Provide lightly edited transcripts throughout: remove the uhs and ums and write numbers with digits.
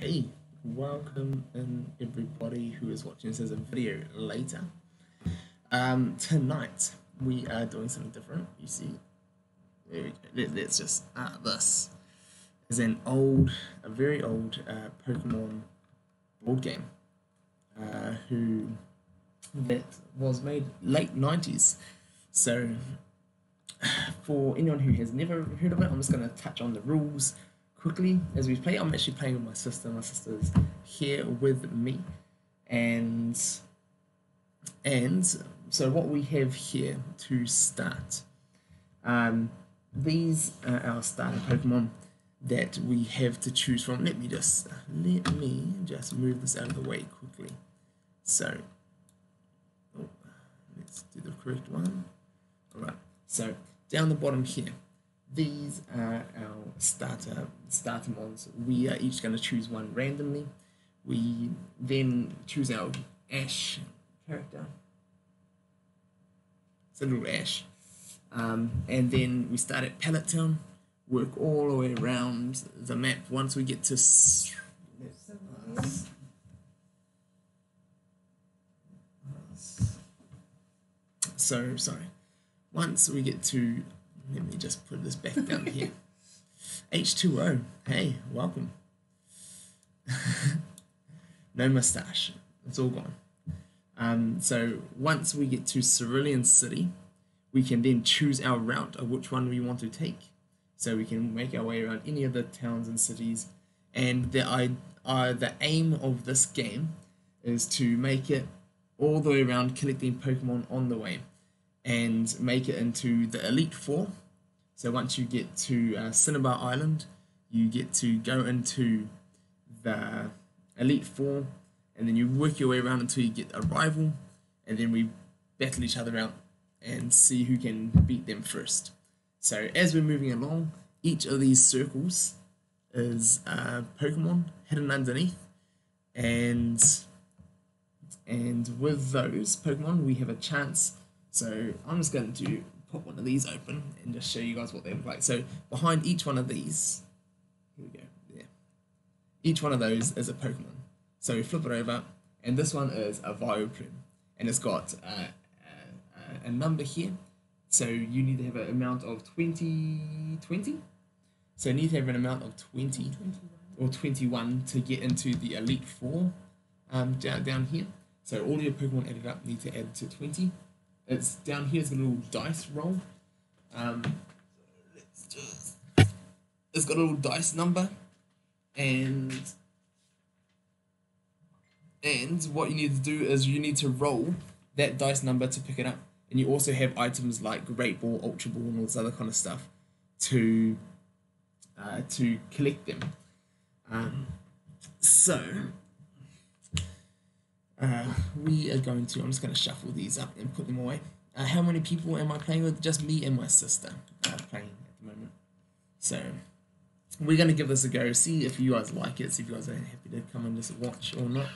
Hey, welcome in everybody who is watching this as a video later. Tonight we are doing something different. You see, there we go. Let's just this is a very old Pokemon board game, who that was made late 90s. So for anyone who has never heard of it, I'm just going to touch on the rules quickly as we play. I'm actually playing with my sister. My sister's here with me, and so what we have here to start. These are our starter Pokemon that we have to choose from. Let me just move this out of the way quickly. So, let's do the correct one. All right. So down the bottom here, these are our starter mons. We are each going to choose one randomly. We then choose our Ash character. It's a little Ash. And then we start at Pallet Town, work all the way around the map. Once we get to once we get to, let me just put this back down here. H2O, hey, welcome. No mustache, it's all gone. So once we get to Cerulean City, we can then choose our route of which one we want to take. So we can make our way around any of the towns and cities. And the aim of this game is to make it all the way around, collecting Pokemon on the way, and make it into the Elite Four. So once you get to Cinnabar Island, you get to go into the Elite Four, and then you work your way around until you get a rival, and then we battle each other out and see who can beat them first. So as we're moving along, each of these circles is a Pokemon hidden underneath, and with those Pokemon we have a chance. So I'm just going to put one of these open and just show you guys what they look like. So behind each one of these, here we go, there. Each one of those is a Pokemon. So we flip it over, and this one is a Vileplume, and it's got a number here. So you need to have an amount of 20. So you need to have an amount of 20 or 21 to get into the Elite Four down here. So all your Pokemon added up need to add to 20. It's down here, it's a little dice roll. It's got a little dice number, and what you need to do is you need to roll that dice number to pick it up. And you also have items like Great Ball, Ultra Ball, and all this other kind of stuff to collect them. We are going to, I'm just going to shuffle these up and put them away. How many people am I playing with? Just me and my sister playing at the moment. So we're going to give this a go, see if you guys like it, see if you guys are happy to come and just watch or not.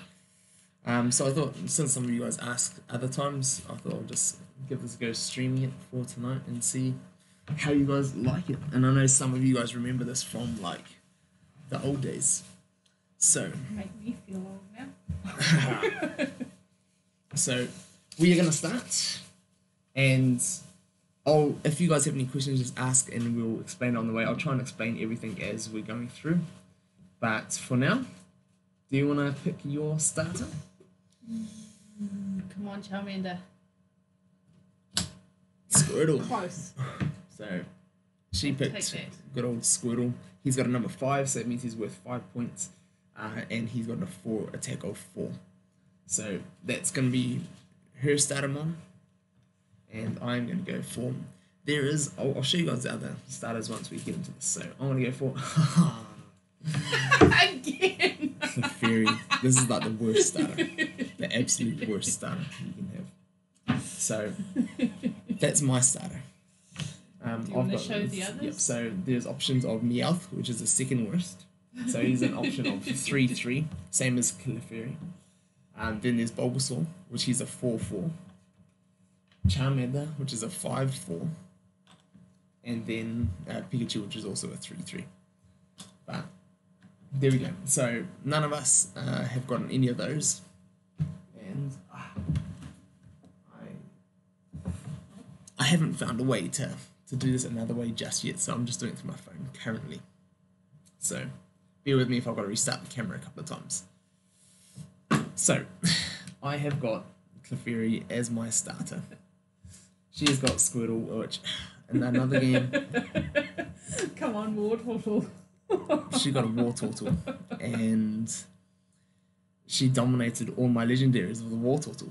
So I thought, since some of you guys asked other times, I thought I'll just give this a go streaming it for tonight and see how you guys like it. And I know some of you guys remember this from like the old days. So make me feel old now. So we are going to start, and if you guys have any questions, just ask and we'll explain it on the way. I'll try and explain everything as we're going through. But for now, do you want to pick your starter? Come on, Charmander. Squirtle. Close. So she picked good old Squirtle. He's got a number 5, so that means he's worth 5 points. And he's got a attack of 4. So that's going to be her starter mon. And I'm going to go for... I'll show you guys the other starters once we get into this. So I'm going to go for... Again! Fairy. This is like the worst starter. The absolute worst starter you can have. So that's my starter. Do you want to show the others? Yep, so there's options of Meowth, which is the second worst. So he's an option of 3/3, same as Clefairy. Then there's Bulbasaur, which he's a 4/4. Charmander, which is a 5/4. And then Pikachu, which is also a 3/3. But there we go. So none of us have gotten any of those, and I haven't found a way to do this another way just yet. So I'm just doing it through my phone currently. So bear with me if I've got to restart the camera a couple of times. So I have got Clefairy as my starter. She has got Squirtle, which in another game. Come on, Wartortle. She got a Wartortle, and she dominated all my legendaries with a Wartortle.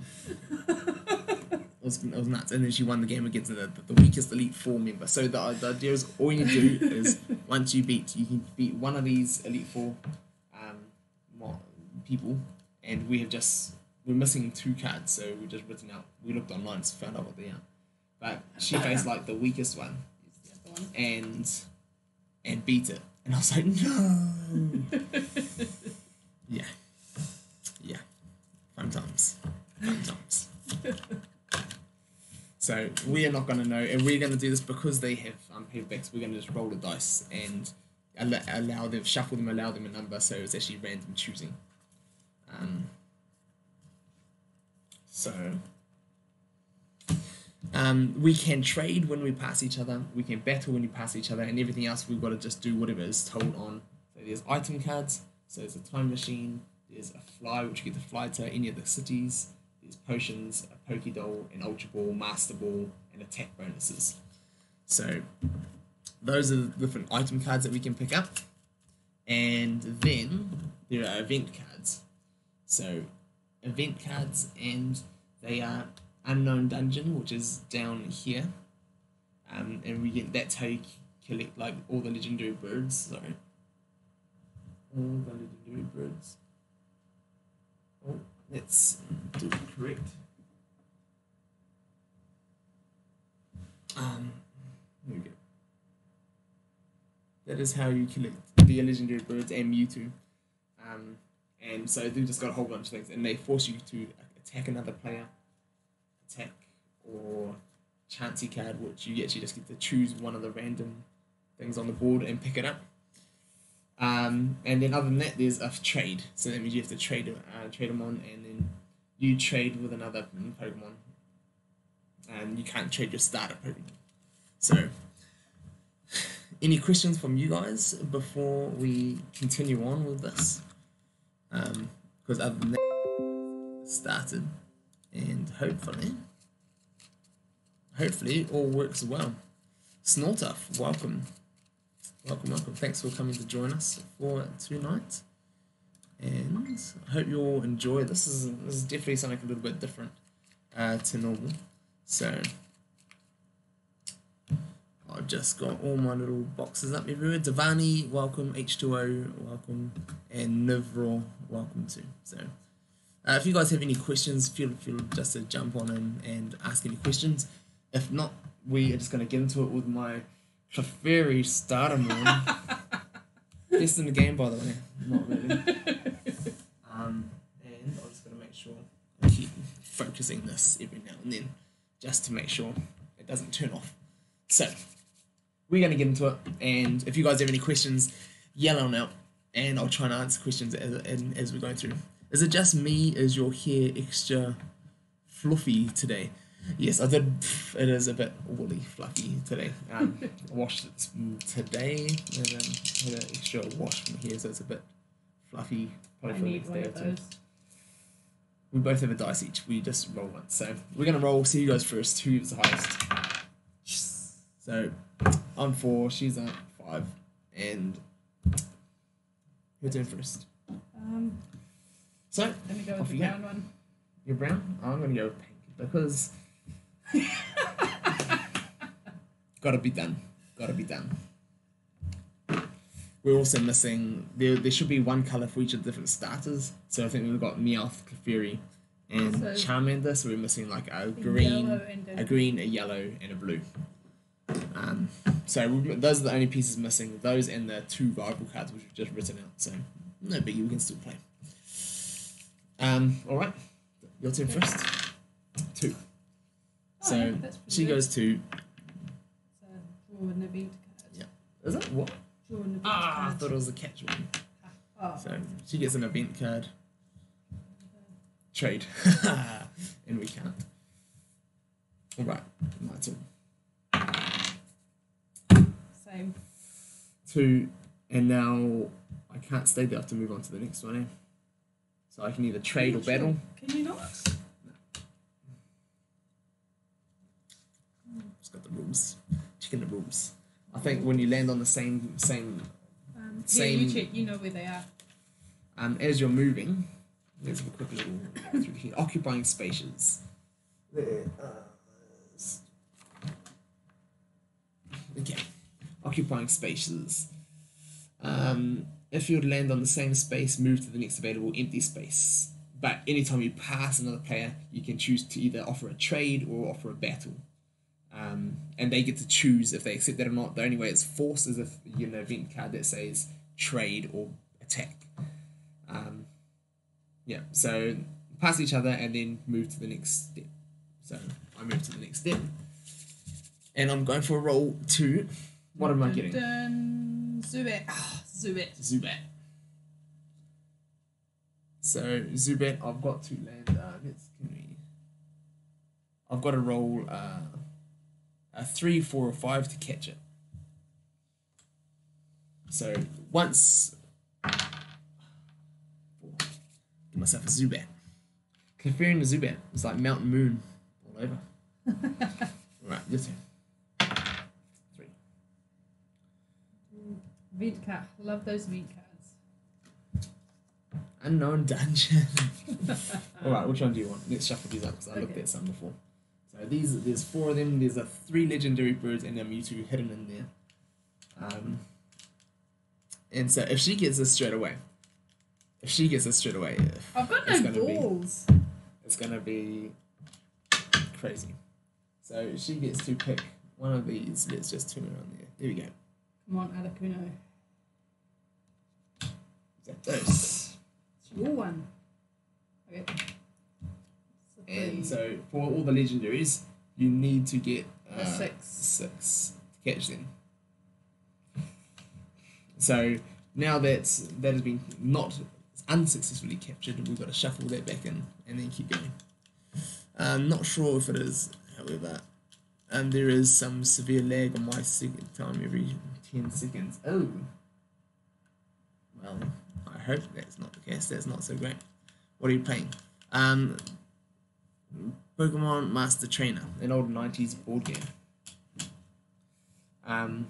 It was nuts, and then she won the game against the weakest Elite Four member. So the idea is all you need to do is once you can beat one of these Elite Four people, and we're missing 2 cards, so we just written out. We looked online, so found out what they are. But she faced like the weakest one, and beat it, and I was like, no. yeah, fun times. So we are not going to know, and we're going to do this because they have paperbacks. We're going to just roll the dice and allow them, shuffle them, allow them a number, so it's actually random choosing. We can trade when we pass each other, we can battle when you pass each other, and everything else we've got to just do whatever is told on. So there's item cards, so there's a time machine, there's a fly, which you get to fly to any of the cities, there's potions, a Pokédoll, an Ultra Ball, Master Ball, and attack bonuses. So those are the different item cards that we can pick up. And then there are event cards. So event cards, and they are Unknown Dungeon, which is down here, and that's how you collect like all the legendary birds. Sorry, all the legendary birds. Oh, let's do it correct. There we go. That is how you collect the legendary birds and Mewtwo. And so they just got a whole bunch of things, and they force you to attack another player, attack or Chansey card, which you actually just get to choose one of the random things on the board and pick it up. And then other than that, there's a trade. So that means you have to trade them on, and then you trade with another Pokemon. And you can't trade your starter Pokemon. So, any questions from you guys before we continue on with this? Because other than that, it started, and hopefully it all works well. Snortuff, welcome. Thanks for coming to join us for tonight, and I hope you all enjoy. This is definitely something a little bit different to normal. So I've just got all my little boxes up everywhere. Devani, welcome. H2O, welcome. And Nivraw, welcome too. So if you guys have any questions, feel just to jump on in and ask any questions. If not, we are just going to get into it with my Clefairy starter moon. Best in the game, by the way. Not really. And I'm just going to make sure I keep focusing this every now and then, just to make sure it doesn't turn off. So we're going to get into it, and if you guys have any questions, yell on out, and I'll try and answer questions as we're going through. Is it just me? Is your hair extra fluffy today? Yes, I did. It is a bit woolly, fluffy today. I washed it today, and had an extra wash from here, so it's a bit fluffy. Probably for the next day or two. We both have a dice each. We just roll one. So we're gonna roll. See who goes first. Who's the highest? So I'm 4. She's at 5, and her turn first. So let me go with the brown one. You're brown. I'm gonna go with pink because gotta be done. We're also missing. There should be one colour for each of the different starters. So I think we've got Meowth, Clefairy, and Charmander. So we're missing like a green, a yellow, and a blue. So those are the only pieces missing. Those and the 2 rival cards which we've just written out. So no biggie. We can still play. All right. Your turn first. 2. So she goes 2. Draw an event card. Yeah. Is it what? Draw an event I card. thought it was a catch one. Oh, Oh. So she gets an event card. Trade. And we can't. Alright, my turn. Same. 2, and now I can't stay there. I have to move on to the next one. So I can either trade or battle. Can you not? Just got the rules. Checking the rules. I think when you land on the same Yeah, you check. You know where they are. as you're moving, let's have a quick little through here. Occupying spaces. There. Okay. Occupying spaces. If you would land on the same space, move to the next available empty space. But anytime you pass another player, you can choose to either offer a trade or offer a battle. And they get to choose if they accept that or not. The only way it's forced is if you get an event card that says trade or attack. Yeah, so pass each other and then move to the next step. So I move to the next step. And I'm going for a roll 2. What am I getting? Zubat. Zubat. Zubat. So Zubat, I've got to land. I've got to roll a 3, 4, or 5 to catch it. So once, 4. Give myself a Zubat. Comparing the Zubat, it's like Mountain Moon all over. Right, your turn. 3. Vid card. Love those vid cards. Unknown dungeon. Alright, which one do you want? Let's shuffle these up because I looked at some before. So there's 4 of them. There's 3 legendary birds and a Mewtwo hidden in there. And so if she gets this straight away, I've got no balls. It's gonna be crazy. So she gets to pick one of these. Let's just turn it on there. There we go. Come on, Articuno. Is that those? It's your one. Okay. And so for all the legendaries, you need to get a 6. 6 to catch them. So now that has been not unsuccessfully captured, we've got to shuffle that back in and then keep going. I'm not sure if it is, however, there is some severe lag on my second time every 10 seconds. Oh, well, I hope that's not the case. That's not so great. What are you playing? Pokemon Master Trainer, an old 90s board game. Yeah.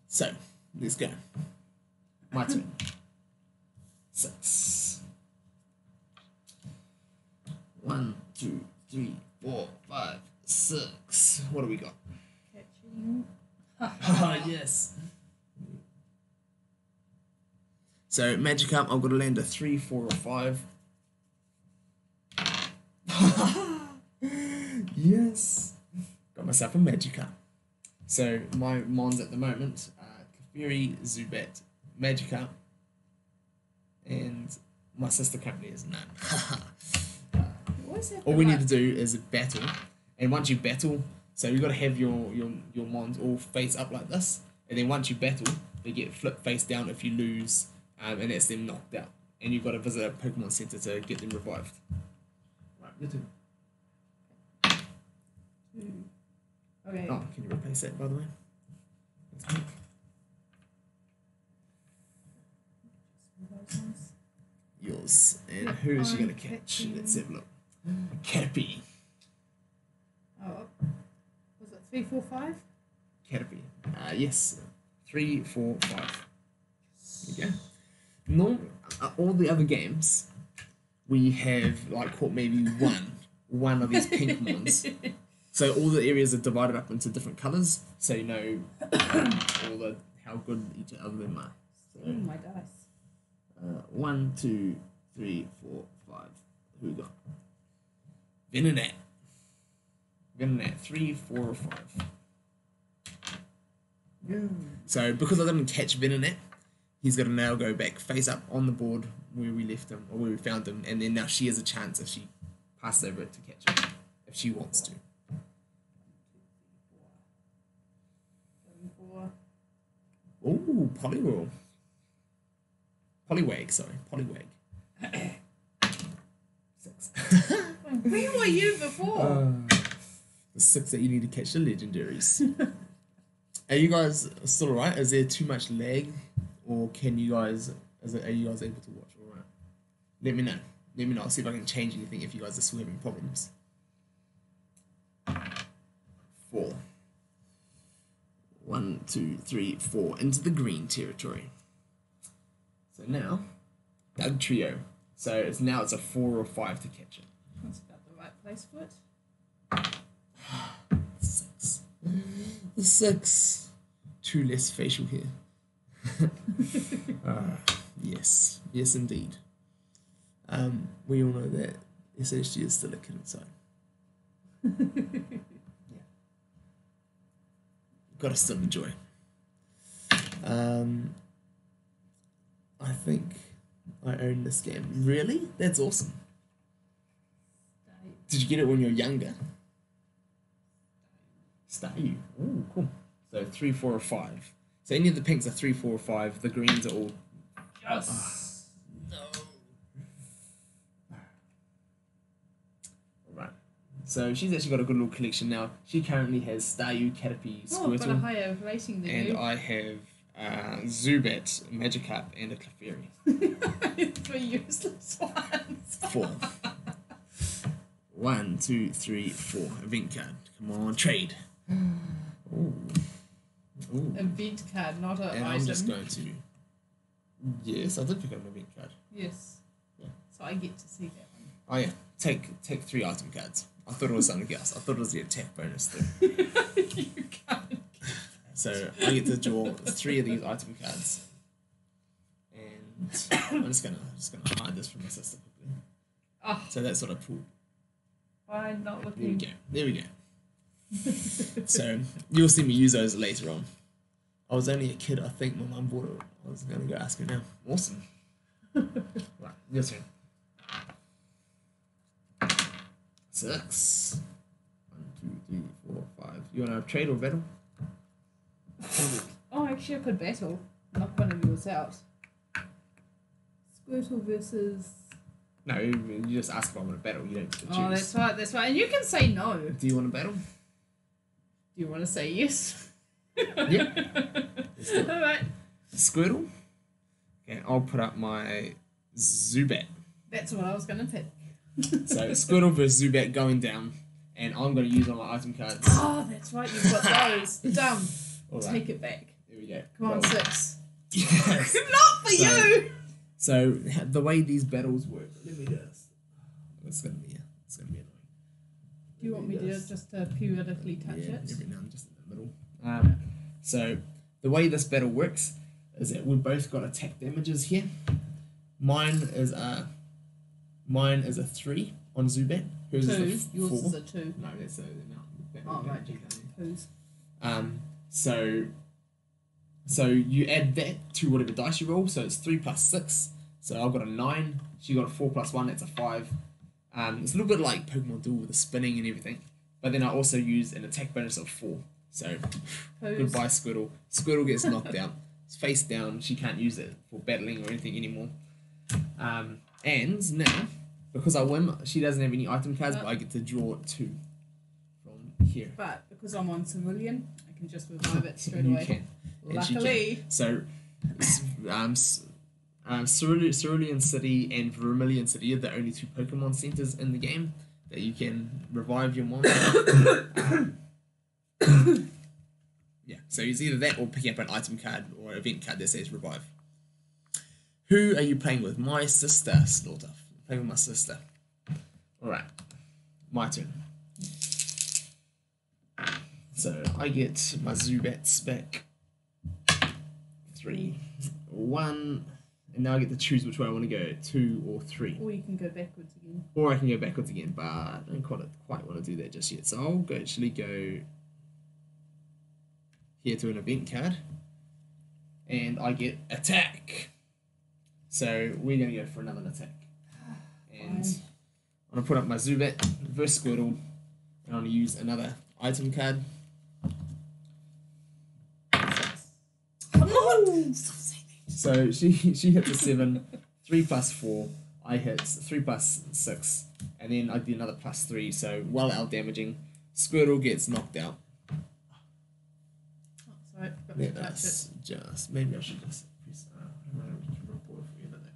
So, let's go. My turn. 6. 1, 2, 3, 4, 5, 6. What do we got? Catching. Yes. So Magikarp, I've got to land a 3, 4, or 5. Yes. Got myself a Magikarp. So my mons at the moment are Kafiri, Zubat, Magikarp, and my sister currently is none. All we need to do is battle, and once you battle, so you've got to have your mons all face up like this, and then once you battle, they get flipped face down if you lose, and that's them knocked out, and you've got to visit a Pokemon Center to get them revived. Right, your turn. 2. Okay. Oh, can you replace that, by the way? Yours. And who is she going to catch? Let's have a look. Caterpie. Oh, was it 3, 4, 5? Caterpie. Yes. 3, 4, 5. There you go. All the other games, we have like caught maybe one of these pink ones. So all the areas are divided up into different colours, so you know how good each of them are. So, oh, my dice. 1, 2, 3, 4, 5. Who we got? Venonat. 3, 4, or 5. So because I didn't catch Venonat, he's got to now go back face up on the board where we left him or where we found him, and then now she has a chance if she passes over it to catch him, if she wants to. 4. Oh, Poliwhirl. Poliwag, sorry. Poliwag. 6. Where were you before? The 6 that you need to catch the legendaries. Are you guys still alright? Is there too much lag? Or can you guys... are you guys able to watch alright? Let me know. Let me know. I'll see if I can change anything if you guys are still having problems. 4. 1, 2, 3, 4. Into the green territory. So now, Doug Trio. So it's a 4 or 5 to catch it. That's about the right place for it. 6. The 6. 2 less facial hair. Yes. Yes, indeed. We all know that SHG is still a kid inside. Yeah. Gotta still enjoy. I think I own this game. Really? That's awesome. Did you get it when you were younger? Stay. Oh, cool. So 3, 4, or 5. So any of the pinks are 3, 4, or 5. The greens are all... Yes. No. Alright. So she's actually got a good little collection now. She currently has Staryu, Caterpie, Oh, I've got a Squirtle. higher rating than And you. I have Zubat, Magikarp, and a Clefairy. 3 useless ones. 4. 1, 2, 3, 4. Event card. Come on, trade. Ooh. Ooh. Event card, not an And item. I'm just going to... Yes, I did pick up an event card. Yes. Yeah. So I get to see that one. Oh yeah, take 3 item cards. I thought it was something else. I thought it was the attack bonus too. You can't. So I get to draw 3 of these item cards. And I'm just gonna hide this from my sister quickly. Oh, So that's what I pulled. I'm not There we looking. go. There we go. So you'll see me use those later on. I was only a kid, I think my mum bought it. I was gonna go ask her now. Awesome. Right, your turn. 6. 1, 2, 3, 4, 5. You wanna trade or battle? Oh, actually, I could battle. Knock one of yours out. Squirtle versus. No, you just ask if I want to battle. You don't get to choose. Oh, that's right, that's right. And you can say no. Do Do you want to battle? you want to say yes? Yeah. Let's do it. Alright. Squirtle. Okay, I'll put up my Zubat. That's what I was going to pick. So Squirtle versus Zubat going down, and I'm going to use all my item cards. Oh, that's right, you've got those. Dumb. All right. Take it back. There we go. Come on, Roll. 6. Yes. Not for So- you! So the way these battles work. Let me just. It's gonna be annoying. Do you want me to just periodically touch Yeah, it? every now and just in the middle. So the way this battle works is that we've both got attack damages here. Mine is a 3 on Zubat. Hers 2. is a Yours 4. is a 2. No, that's the amount. Oh, right. Who's? So you add that to whatever dice you roll. So it's 3 plus 6. So I've got a 9. She got a 4 plus 1. That's a 5. It's a little bit like Pokemon Duel with the spinning and everything. But then I also use an attack bonus of 4. So Who's? goodbye Squirtle. Squirtle gets knocked out. It's face down. She can't use it for battling or anything anymore. And now, because I win, she doesn't have any item cards, but I get to draw 2 from here. But because I'm on Civilian, I can just revive it straight You away. can. And she Luckily. can. So, Cerulean City and Vermilion City are the only 2 Pokemon centers in the game that you can revive your monster. Yeah, so it's either that or picking up an item card or event card that says revive. Who are you playing with? My sister, Slaughter. I'm playing with my sister. Alright, my turn. So I get my Zubats back. 3, 1, and now I get to choose which way I want to go, 2 or 3. Or you can go backwards again. Or I can go backwards again, but I don't quite want to do that just yet. So I'll actually go here to an event card, and I get attack. So we're going to go for another attack. And I'm going to put up my Zubat versus Squirtle, and I'm going to use another item card. Oh, Stop saying that. So she hits a 7, 3 plus 4. I hit 3 plus 6, and then I do another plus 3. So while out damaging, Squirtle gets knocked out. Oh, sorry, got to Let touch it. us just maybe I should just press. I don't know. We can record for you another.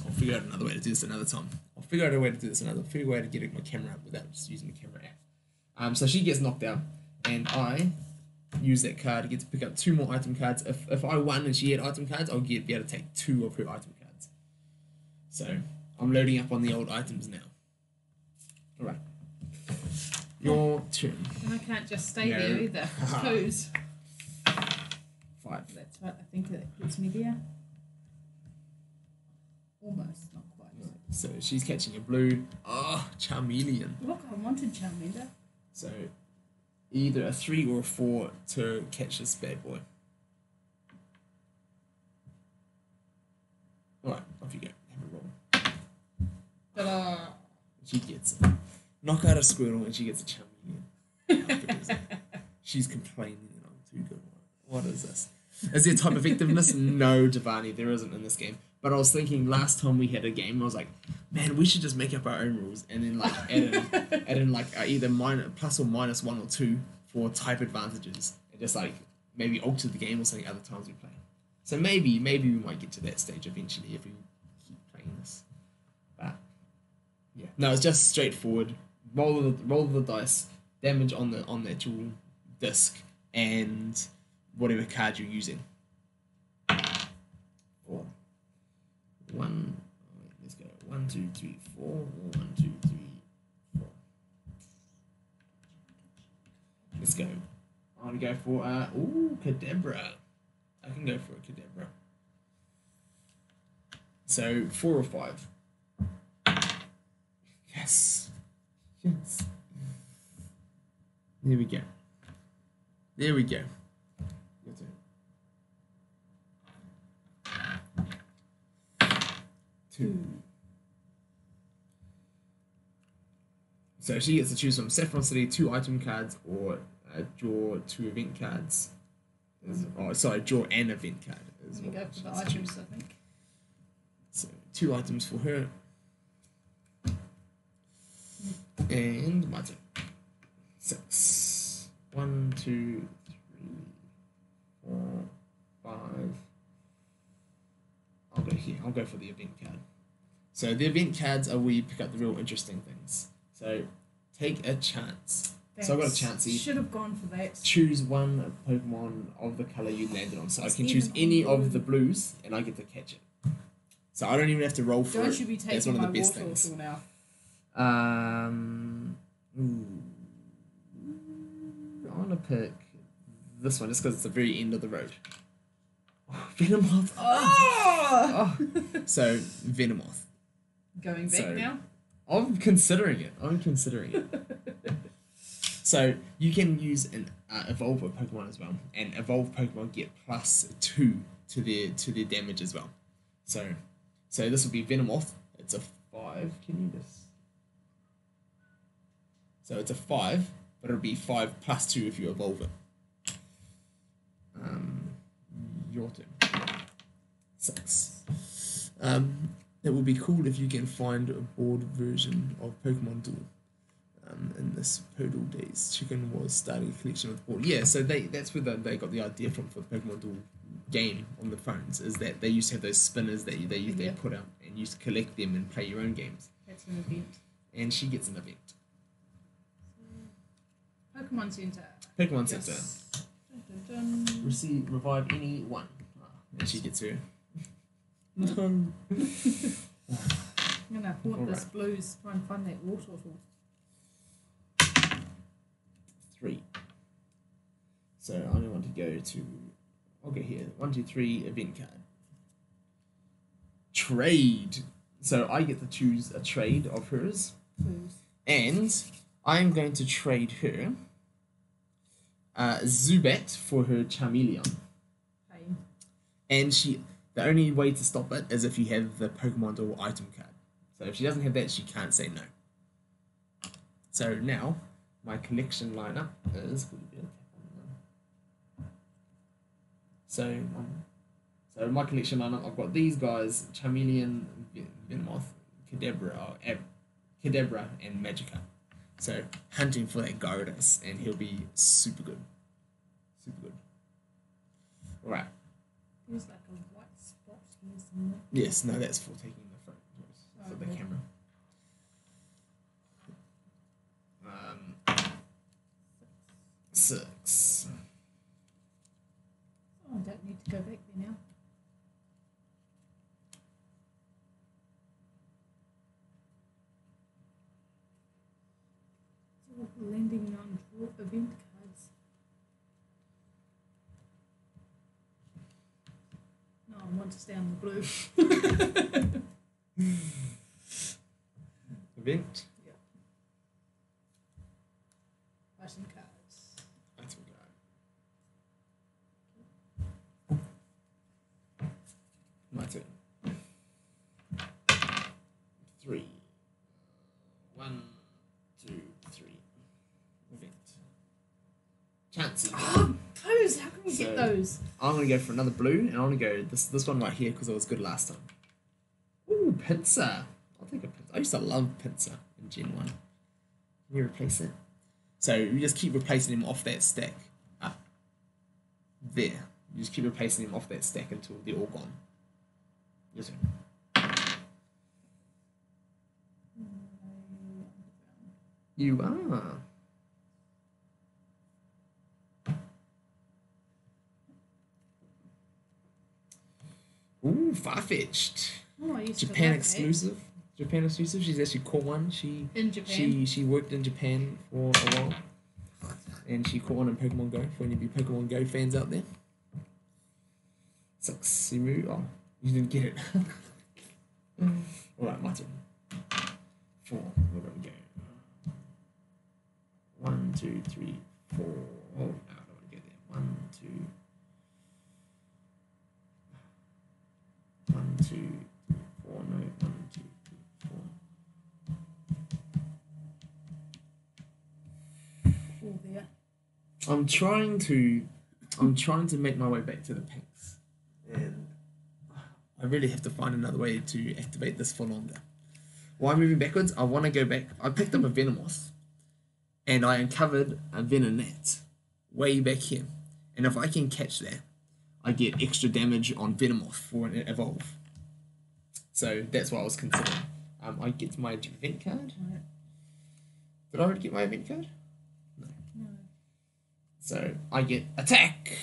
I'll figure out another way to do this another time. I'll figure out a way to do this another. Figure a way to get my camera up without just using the camera app. So she gets knocked out, and I use that card to get to pick up 2 more item cards. If I won and she had item cards, I'll be able to take 2 of her item cards. So I'm loading up on the old items now. All right. Your turn. And I can't just stay No. there either. Clues. 5. That's right, I think that gets me there. Almost, not quite. So she's catching a blue. Oh, Charmeleon. Look, I wanted Charmander. So either a 3 or a 4 to catch this bad boy. Alright, off you go. Have a roll. Ta-da! She gets it. Knock out a Squirtle and she gets a Charmeleon. She's complaining that I'm too good. What is this? Is there type effectiveness? No, Giovanni, there isn't in this game. But I was thinking last time we had a game, I was like, man, we should just make up our own rules and then like add in like either plus or minus 1 or 2 for type advantages and just like maybe alter the game or something other times we play. So maybe we might get to that stage eventually if we keep playing this. But yeah, no, it's just straightforward. Roll the dice, damage on the actual disc, and whatever card you're using. 4. 1. Let's go. 1, 2, 3, 4. 1, 2, 3, 4. Let's go. I want to go for Kadabra. I can go for a Kadabra. So 4 or 5. Yes. Yes. There we go. There we go. Your turn. 2. So she gets to choose from Saffron City 2 item cards or draw 2 event cards. Draw an event card. Let me go for the items, I think. So 2 items for her. And my turn. 6. 1, 2, 3, 4, 5. I'll go here. I'll go for the event card. So the event cards are where you pick up the real interesting things. So take a chance. So I've got a chance here. Should have gone for that. Choose one Pokemon of the colour you landed on. So I can choose any of the blues and I get to catch it. So I don't even have to roll for it. Don't you be That's taking one my of the best water things. bottle now? I want to pick this one just because it's the very end of the road. Venomoth. Oh! So Venomoth. Going back now? I'm considering it. So you can use an evolve a Pokemon as well, and evolve Pokemon get +2 to their damage as well. So this will be Venomoth. It's a 5. Can you just? So it's a 5, but it'll be 5 +2 if you evolve it. Your turn. 6. It would be cool if you can find a board version of Pokemon Duel. In this Podal days, Chicken was starting a collection of board. Yeah, so that's where they got the idea from for the Pokemon Duel game on the phones. Is that they used to have those spinners that they put out and used to collect them and play your own games. That's an event. And she gets an event. Pokemon Center. Pokemon Yes. Center. Dun, dun, dun. Revive any one. And she gets her. No. I'm gonna haunt this Alright. blues, try and find that water bottle. 3. So I only want to go to. I'll go here. 1, 2, 3. Event card. Trade. So I get to choose a trade of hers, Blues. and I'm going to trade her Zubat for her Charmeleon. Pain. And the only way to stop it is if you have the Pokemon Duel item card. So if she doesn't have that, she can't say no. So now my collection lineup is So in my collection lineup, I've got these guys: Charmeleon, Venomoth, Kadabra, and Magikarp. So hunting for that Gyarados, and he'll be super good. Super good. All right. There's like a white spot here somewhere. Yes, no, that's for taking the front for the Okay. camera. 6. Oh, I don't need to go back there now. It's all landing on draw event cards. No, I want to stay on the blue. Event. Yeah. Item cards. Item card. My turn. 3. 1, 2, 3. Event. Chances. Oh, those! How can we So- get those? I'm gonna go for another blue, and I'm gonna go this one right here because it was good last time. Ooh, Pinsir. I'll take a Pinsir. I used to love Pinsir in Gen 1. Can you replace it? So you just keep replacing him off that stack. Up. There. You just keep replacing him off that stack until they're all gone. Yes, sir. You are. Ooh, Farfetch'd. Oh, I used to Japan love exclusive. Japan exclusive. She's actually caught one. that. In Japan. She worked in Japan for a while, and she caught one in Pokemon Go. For any of you Pokemon Go fans out there. Saximu. Oh, you didn't get it. All right, my turn. 4. Where do we go? 1, 2, 3, 4. Oh, no, I don't want to go there. 1, 2. 1, 2, 3, 4. No, 1, 2, 3, 4. All there. I'm trying to make my way back to the pinks, and I really have to find another way to activate this for longer. While I'm moving backwards, I want to go back. I picked up a Venomoth, and I uncovered a Venonat way back here, and if I can catch that, I get extra damage on Venomoth for an evolve. So that's what I was considering. I get my event card. Right. Did I already get my event card? No. So I get attack.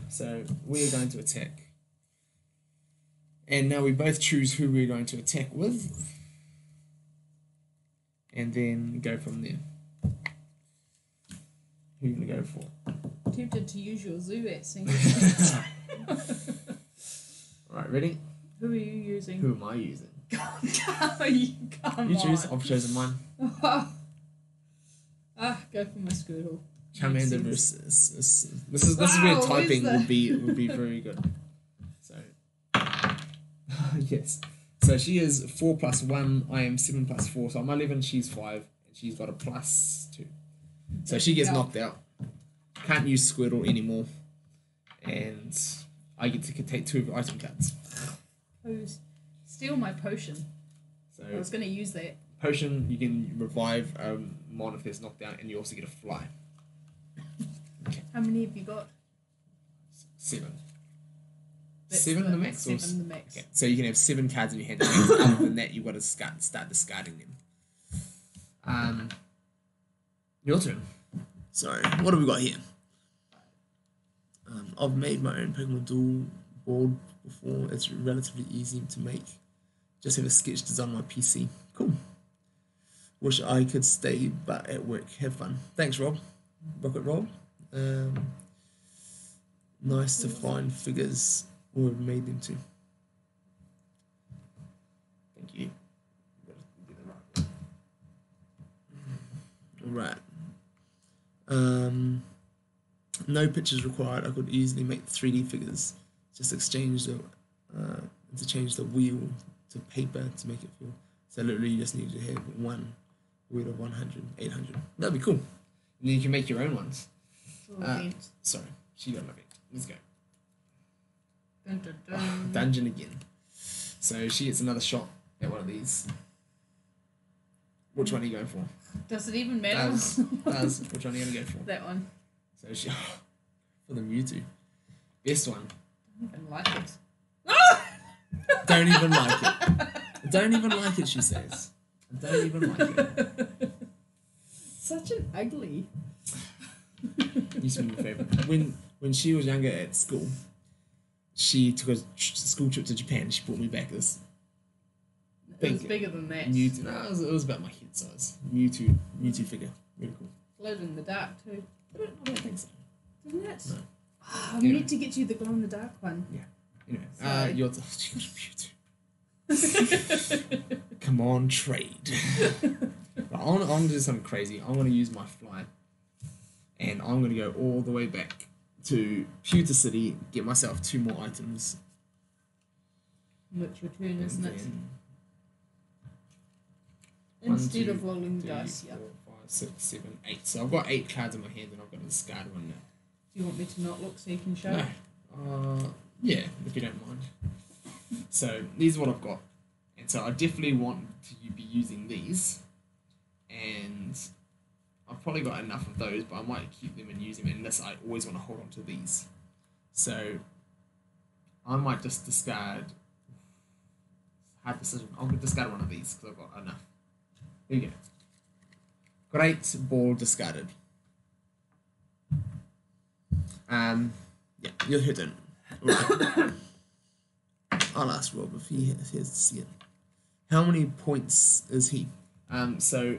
So we're going to attack. And now we both choose who we're going to attack with. And then go from there. Who are you going to go for? Tempted to use your zoo accent. Alright, ready? Who are you using? Who am I using? Come You choose. on. I've chosen mine. Go for my Squirtle. Charmander Makes versus. This is where Wow, typing where's would be very good. So yes. So she is 4 + 1. I am 7 + 4. So I'm 11. She's 5, and she's got a +2. So she gets knocked out. Can't use Squirtle anymore, and I get to take 2 of her item cards. Steal my potion. So I was going to use that. potion, you can revive Mon if there's knocked down, and you also get a fly. How many have you got? 7. That's 7 the max? 7 the max. Okay, so you can have 7 cards in your hand. Other than that, you've got to start discarding them. Your turn. Sorry, what have we got here? I've made my own Pokemon Duel board before. It's relatively easy to make. Just have a sketch design on my PC. Cool. Wish I could stay, but at work. Have fun. Thanks, Rob. Rocket Rob. Nice to find figures or have made them too. Thank you. Alright. No pictures required. I could easily make 3D figures. Just interchange the wheel to paper to make it feel. So literally you just need to have one wheel of 100, 800. That'd be cool. And then you can make your own ones. Little event. Sorry, she got my bit. Let's go. Dun, dun, dun. Dungeon again. So she gets another shot at one of these. Which one are you going for? Does it even matter? Does. Which one are you going to go for? That one. So she... for the Mewtwo. Best one. I don't even like it. Don't even like it. Don't even like it, she says. I don't even like it. Such an ugly. Used to be my favourite. When she was younger at school, she took a school trip to Japan and she brought me back this It was bigger than that. Mewtwo. No, it was about my head size. Mewtwo figure. Really cool. Glowed in the dark too. I don't think so. Didn't it? No. Oh, we need to get you the glow in the dark one. Yeah. Anyway, Sorry. she got a Mewtwo. Come on, trade. But I want to do something crazy. I want to use my fly, and I'm going to go all the way back to Pewter City, get myself 2 more items. It's your turn, isn't it? Then Instead 1, 2, of rolling the 3, dice, 4, yeah. 5, 6, 7, 8. So I've got 8 cards in my hand, and I've got to discard one now. Do you want me to not look so you can show? No. Yeah, if you don't mind. So these are what I've got. And so I definitely want to be using these. And I've probably got enough of those, but I might keep them and use them. And this, I always want to hold on to these. So I might just discard... Hard decision. I'll discard one of these because I've got enough. There you go. Great ball discarded. Yeah, you're hidden. Right. I'll ask Rob if he has to see it. How many points is he? So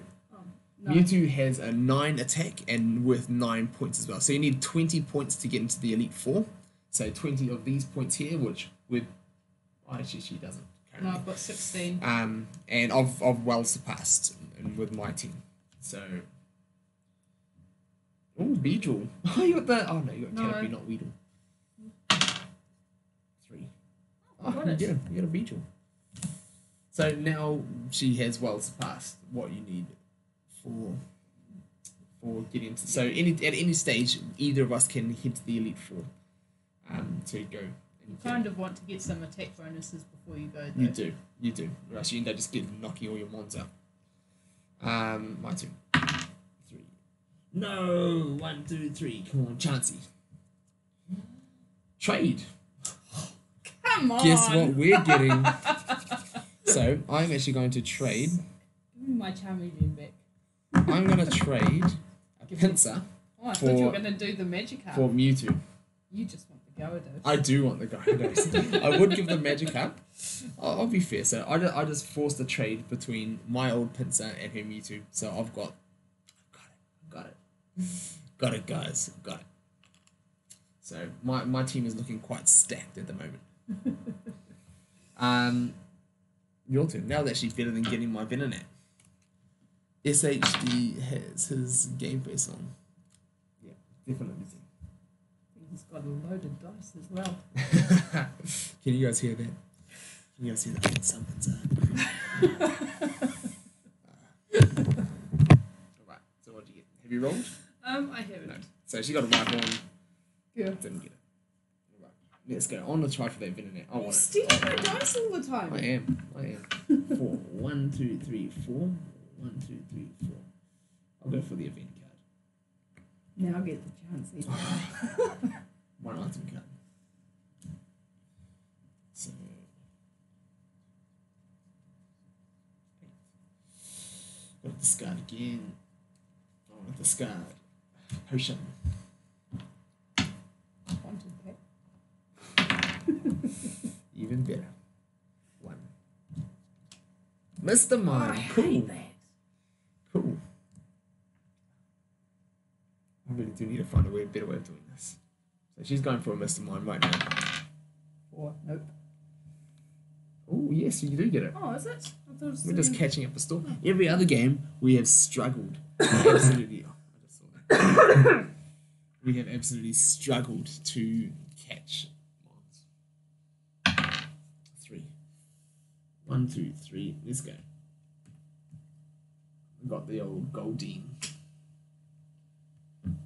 No. Mewtwo has a 9 attack and worth 9 points as well. So you need 20 points to get into the Elite Four. So 20 of these points here, which with actually she doesn't. No, I've got 16. And I've well surpassed with my team. So. Oh, Beedrill. Oh, you got the. Oh no, you got No. Caterpie, not Weedle. 3. I got you it. get him. You got a Beedrill. So now she has well surpassed what you need for getting into. So at any stage, either of us can hit the Elite Four. To go. You kind of want to get some attack bonuses before you go, though. You do. Right, so you end up just knocking all your mons out. My turn. 3. No! 1, 2, 3. Come on, Chansey. Trade. Come on! Guess what we're getting? So, I'm actually going to trade. Give me my Charmeleon back. I'm going to trade a Pinsir Oh, I thought you were going to do the Magikarp. for Mewtwo. You just want the Gyarados. I do want the Gyarados. I would give the Magikarp. I'll be fair. So I just forced a trade between my old Pinsir and her Mewtwo. So I've got it, guys. Got it. So my team is looking quite stacked at the moment. Your turn. Now that she's better than getting my Venonat. SHD has his game face on. Yeah, definitely. He's got a loaded dice as well. Can you guys hear that? Can you guys hear that? Something's Alright, so what did you get? Have you rolled? I haven't. No. So she got a right one. Yeah. Didn't get it. Alright, let's go. I want to try for that Venonat. I You want it. steal my dice all the time. I am. 4. 1, 2, 3, 4. 1, 2, 3, 4. I'll go for the event card. Now get the chance. One item card. So. Got to discard again. I want to discard potion. Wanted that. Even better. 1. Mr. I Mime. Cool. hate that. Cool. I really do need to find a better way of doing this. So she's going for a Mr. Mime right now. 4. Nope. Oh, yes, you do get it. Oh, is it? I thought it was We're just the- catching up a store. Every other game, we have struggled. Absolutely. Oh, I just saw that. We have absolutely struggled to catch mons. 3. 1, 2, 3. Let's go. Got the old Goldeen.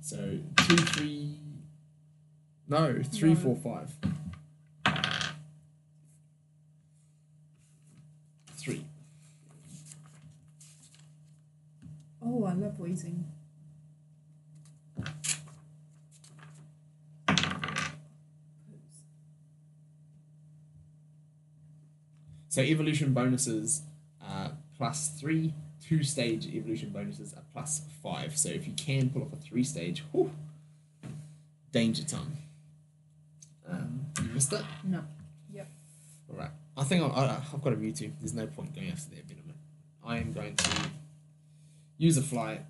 So 2, 3. No, 3, No. 4, 5. Oh, I love wheezing. So evolution bonuses are +3. 2-stage evolution bonuses are +5. So if you can pull off a 3-stage, whew, danger time. You missed it? No. Yep. Alright. I think I've got a Mewtwo. There's no point going after their Venom. I am going to use a fly.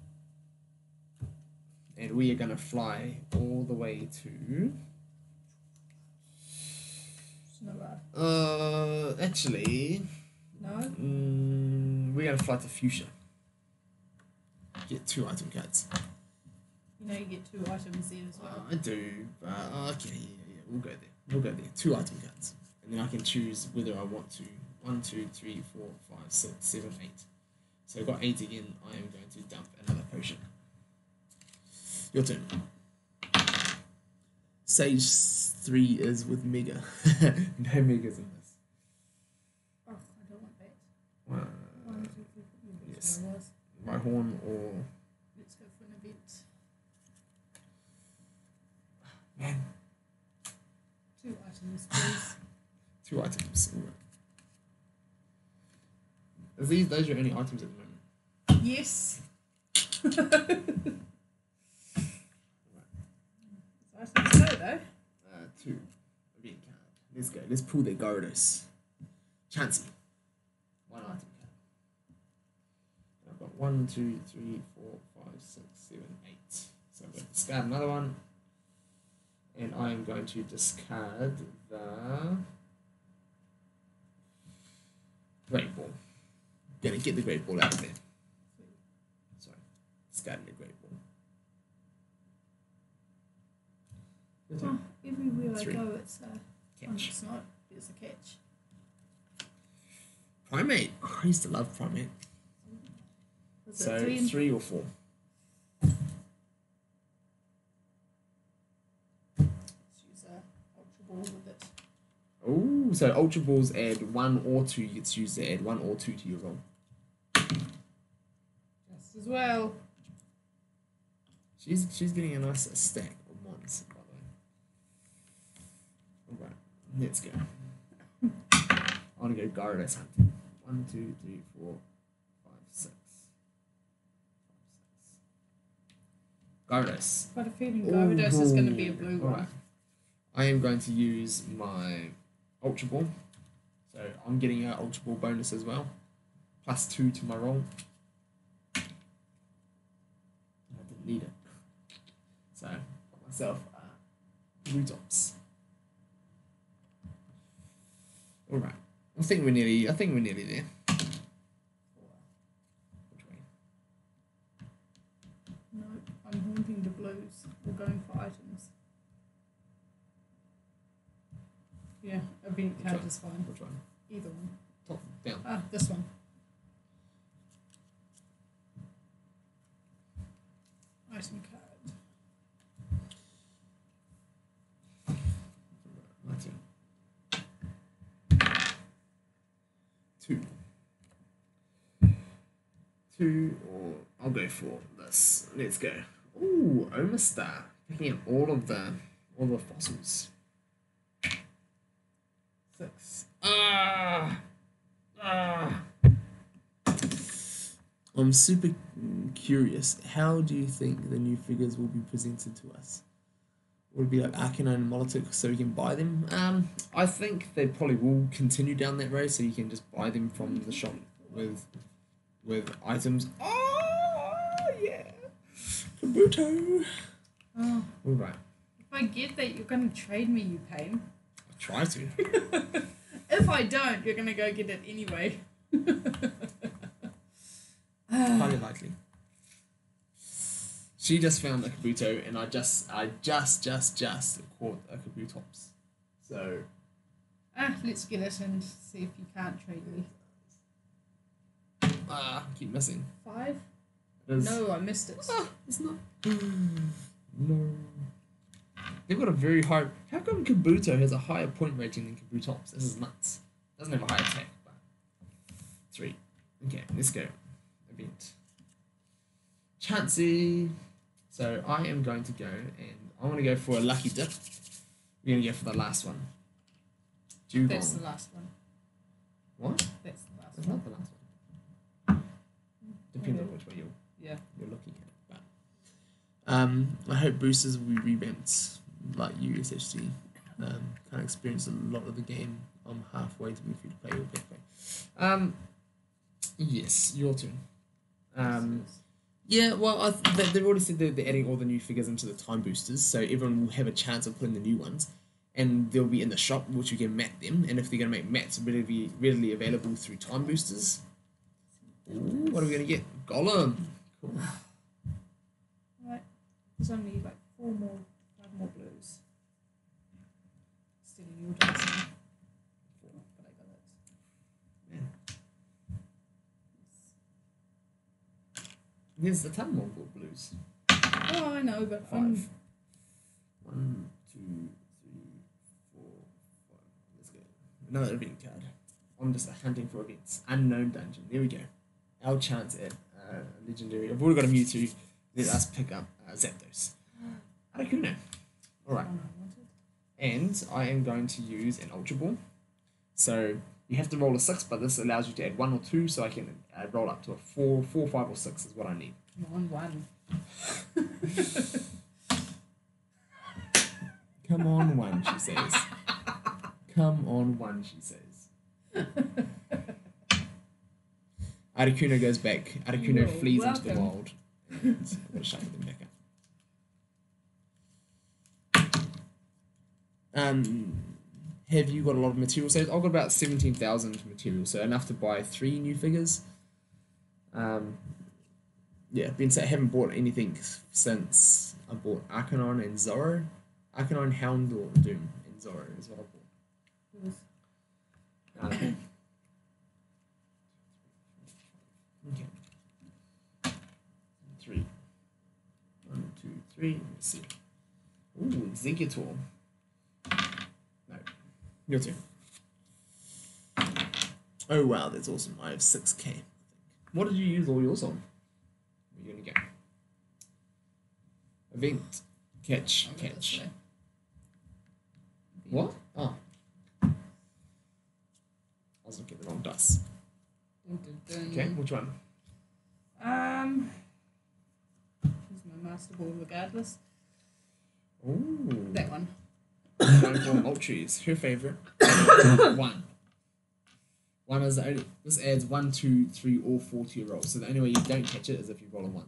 And we are going to fly all the way to... actually... No? We're going to fly to Fuchsia. Get 2 item cards. You know you get 2 items there as well. I do, but okay, yeah, we'll go there. We'll go there. 2 item cards. And then I can choose whether I want to. 1, 2, 3, 4, 5, 6, 7, 8. So I've got 8 again. I am going to dump another potion. Your turn. Stage 3 is with Mega. No Megas in this. Oh, I don't want that. 1, 1, 2, 3, 4. yes. Rhyhorn or... Let's go for an event. Man. 2 items, please. 2 items. Are those your only items at the moment? Yes. Items go though. 2. Event card. Let's go. Let's pull the Gyarados. Chansey. 1 item card. I've got 1, 2, 3, 4, 5, 6, 7, 8. So I'm going to discard another one. And I am going to discard the Great Ball. Gonna get the Great Ball out of there. Sorry. Discarding the Great Ball. Oh, everywhere 3. I go it's a Catch. it's not. It's a catch. Primate. Oh, I used to love Primate. Was So it 3 or 4. Let's use a Ultra Ball with it. Oh, so Ultra Balls add 1 or 2. You get to use to add 1 or 2 to your roll. Just as well. She's getting a nice stack of mons, by the way. Alright, let's go. I want to go Gyarados hunting. 1, 2, 3, 4, 5, 6. Gyarados. Got a feeling Gyarados is going to be a blue one. Alright. I am going to use my Ultra Ball. So I'm getting an Ultra Ball bonus as well. +2 to my roll. I didn't need it. So got myself blue tops. Alright. I think we're nearly there. Which way? No, I'm haunting the blues. We're going for items. Yeah, event card is fine. Which one? Either one. Top, down. Ah, this one. Item card. My turn. 2. 2, or I'll go for this. Let's go. Ooh, Omastar. Picking up all the fossils. 6. I'm super curious. How do you think the new figures will be presented to us? Would it be like Arcanine and Molotov so we can buy them? I think they probably will continue down that road so you can just buy them from the shop with items. Oh, yeah. Kabuto. Oh, All right. if I get that, you're going to trade me, you pain. I'll try to. If I don't, you're going to go get it anyway. Highly likely. She just found a Kabuto, and I just caught a Kabutops. So Let's get it and see if you can't trade me. keep missing. 5? It is, No, I missed it. it's not. No. They've got a very high. How come Kabuto has a higher point rating than Kabutops? This is nuts. Doesn't have a high attack, but 3. Okay, let's go. Event. Chansey. So I am going to go and I want to go for a lucky dip. We're going to go for the last one. Dugong. That's the last one. What? That's the last That's one. not the last one. Depends on which way Yeah. you're looking at it. But I hope boosters will be revamped like USHC. Kind of experienced a lot of the game. I'm halfway to be free to play or pay play. Yes, your turn. Yeah, well, they've already said they're adding all the new figures into the time boosters, so everyone will have a chance of putting the new ones, and they'll be in the shop, which you can mat them. And if they're going to make mats readily available through time boosters, ooh, what are we going to get? Golem. Cool. Right. There's only like 5 more blues. Stealing your dice now. But I got it. Yeah. There's a ton more blues. Oh, I know, but 5. 1, 2, 3, 4, 5. Let's go. Another event card. I'm just hunting for events. Unknown dungeon. There we go. Our chance at legendary. I've already got a Mewtwo. Let us pick up Zapdos. Articuno. Alright. And I am going to use an Ultra Ball. So you have to roll a 6, but this allows you to add 1 or 2, so I can roll up to a 4, 5, or 6 is what I need. Come on, 1. Come on, 1, she says. Come on, 1, she says. Articuno goes back. Articuno You're flees into the welcome. wild. And I'm going to shuffle them back up. Have you got a lot of material saved? I've got about 17,000 material, so enough to buy 3 new figures. Yeah, haven't bought anything since I bought Arcanon and Zoro. Arcanon, Houndour, Doom, and Zoro is what I bought. Okay. 3. 1, 2, 3. Let's see. Ooh, Executor. No. Your turn. Oh wow, that's awesome. I have 6k. I think. What did you use all yours on? Where are you gonna go? Event. Catch. Catch. What? Oh. I was looking at the wrong dice. Okay, which one? Use my Master Ball regardless. Ooh. That one. Going for Moltres. Her favourite. 1. 1 is the only. This adds 1, 2, 3, or 4 to your roll. So the only way you don't catch it is if you roll a 1.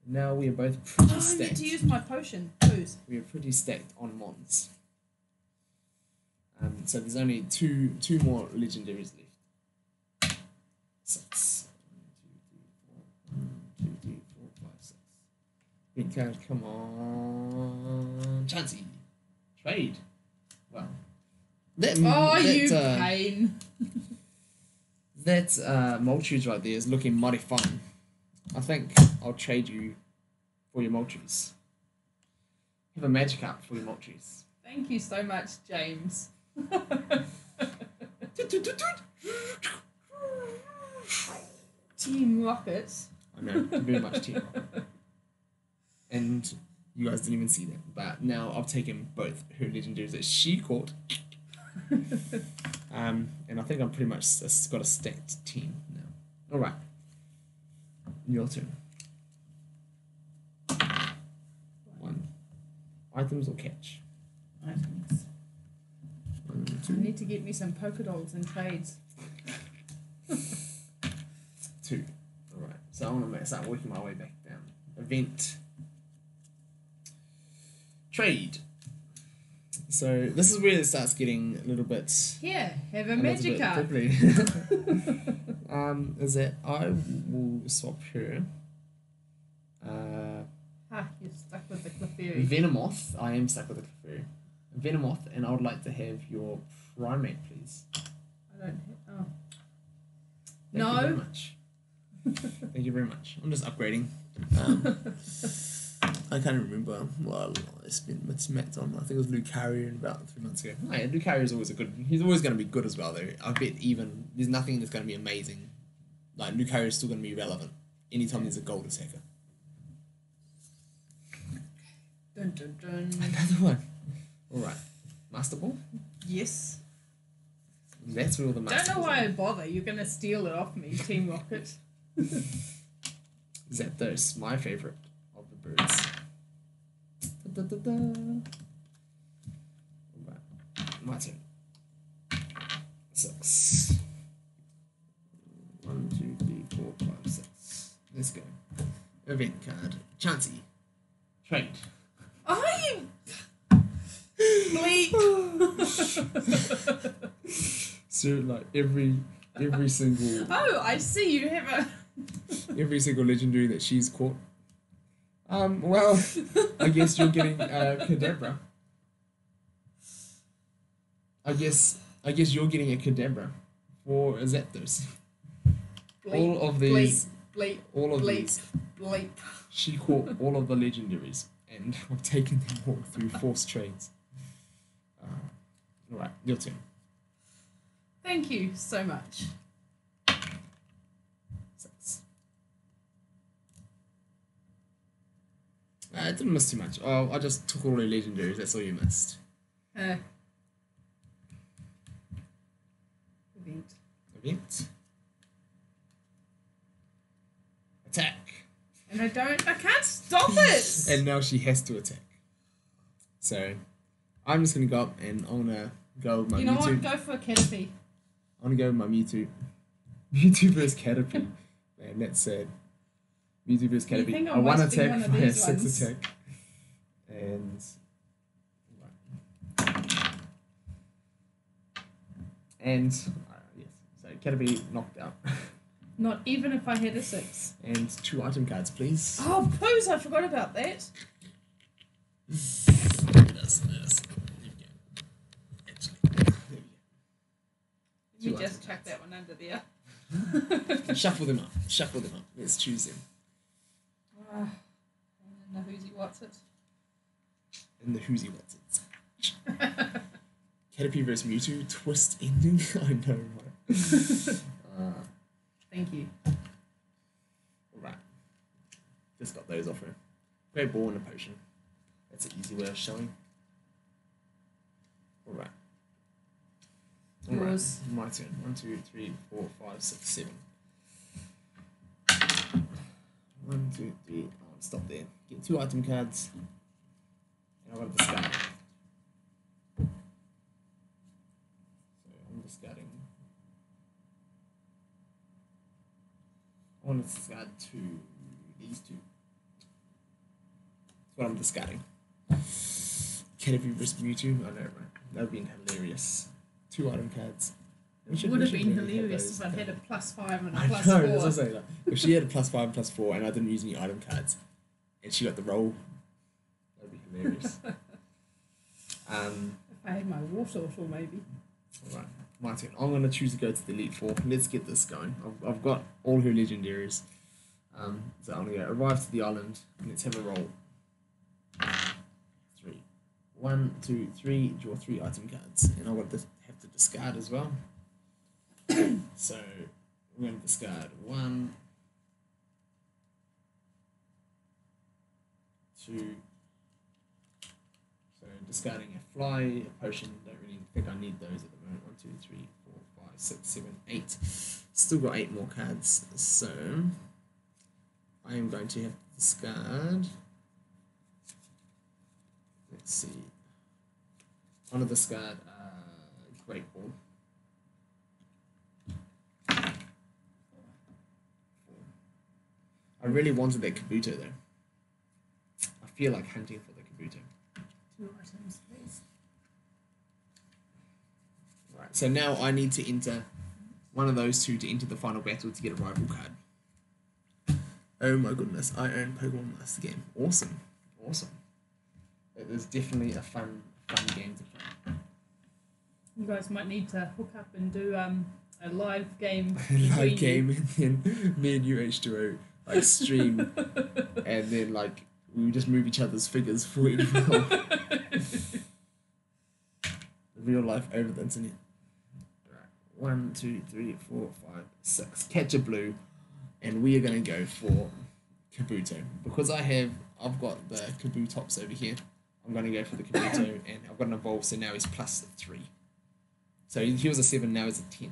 Now we are both pretty I stacked. need to use my potion. Booze. We are pretty stacked on Mons. So there's only two more legendaries left. 6. 1, 2, 3, 4, 5, 6. Big card, come on. Chansey. Trade. Well. Pain. That Moltres right there is looking mighty fun. I think I'll trade you for your Moltres. Have a magic up for your Moltres. Thank you so much, James. Team Rockets. I know, very much team. And you guys didn't even see that. But now I've taken both her legendaries that she caught. And I think I'm pretty much got a stacked team now. Alright. Your turn. 1. Items or catch? Items. 1, I 2. need to get me some polka dots and trades. 2. Alright. So I want to start working my way back down. Event. Trade. So this is where it starts getting a little bit. Here, have a magic card. Is that I will swap her. You're stuck with the Clefairy. Venomoth. I am stuck with the Clefairy. Venomoth, and I would like to have your primate, please. I don't have. Oh. Thank you very much. Thank you very much. I'm just upgrading. I can't remember. Well, I spent much met on. I think it was Lucario about 3 months ago. Oh, yeah, Lucario is always a good. He's always going to be good as well, though. I bet even there's nothing that's going to be amazing. Like Lucario is still going to be relevant. anytime there's a gold attacker. Dun dun dun. Another one. Alright. Master Ball? Yes. That's where all the master Don't know balls why are. I bother. You're gonna steal it off me, Team Rocket. Zapdos, my favourite of the birds. Da, da, da, da. Right. My turn. 6. 1, 2, 3, 4, 5, 6. Let's go. Event card. Chansey. Trade. I bleep. So like every single Oh, I see. You have a. every single legendary that she's caught. Well, I guess you're getting Kadabra. I guess you're getting a Kadabra for a Zapdos. Bleep, All of these, bleep, all of bleep, these, bleep. she caught all of the legendaries, and I've taken them all through forced trades. Alright, your turn. Thank you so much. 6. I didn't miss too much. Oh, I just took all the legendaries, that's all you missed. Event. Event. Attack. And I can't stop it! And now she has to attack. So, I'm just gonna go up and I'm gonna go with my You know Mewtwo. what? Go for a Caterpie. I'm gonna go with my Mewtwo. Mewtwo vs Caterpie. Man, that's sad. Mewtwo vs You Caterpie. think I I'm one wasting attack one of for a these 6 ones? attack. And. Right. And. Yes. So, Caterpie knocked out. Not even if I had a 6. And 2 item cards, please. Oh, Poos, I forgot about that. Yes. There we go. Actually, there we go. You Two just item chuck that one under there. Shuffle them up. Shuffle them up. Let's choose them. And then the who's what's it? And the who's what's it. Caterpie vs Mewtwo twist ending. I know, right? Thank you. Alright. Just got those off her. Great ball and a potion. That's an easy way of showing. Alright. Alright. Yours. My turn. 1, 2, 3, 4, 5, 6, 7. 1, 2, 3. I'll stop there. Get 2 item cards. And I've got to discard. So I'm discarding. I want to discard these 2. That's what I'm discarding. Caterpie vs Mewtwo. I know, right? That would have been hilarious. 2 item cards. It would have been hilarious if I had a +5 and a I know, +4. that's what I'm saying. Like, if she had a +5 and +4 and I didn't use any item cards and she got the roll, that would be hilarious. If I had my water or maybe. Alright, my turn. I'm going to choose to go to the Elite Four. Let's get this going. I've got all her legendaries. So I'm going to go arrive to the island and let's have a roll. 3. 1, 2, 3. Draw 3 item cards. And I've got to have to discard as well. So we're going to discard 1, 2. So discarding a fly, a potion. Don't really think I need those at the moment. 1, 2, 3, 4, 5, 6, 7, 8. Still got 8 more cards. So I am going to have to discard. Let's see. I'm going to discard Great Ball. 4. I really wanted that Kabuto though. I feel like hunting for the Kabuto. 2 items, please. Right, so now I need to enter one of those 2 to enter the final battle to get a rival card. Oh my goodness, I own Pokemon Master Game. Awesome. Awesome. It is definitely a fun game to play. You guys might need to hook up and do a live game. Live between game, you. and then me and you H2O like stream, and then like we would just move each other's figures for each roll. Real life over the internet. Right. 1, 2, 3, 4, 5, 6. Catch a blue. and we are going to go for Kabuto. Because I've got the Kabutops over here, I'm going to go for the Kabuto, and I've got an evolve, so now he's +3. So he was a 7, now he's a 10.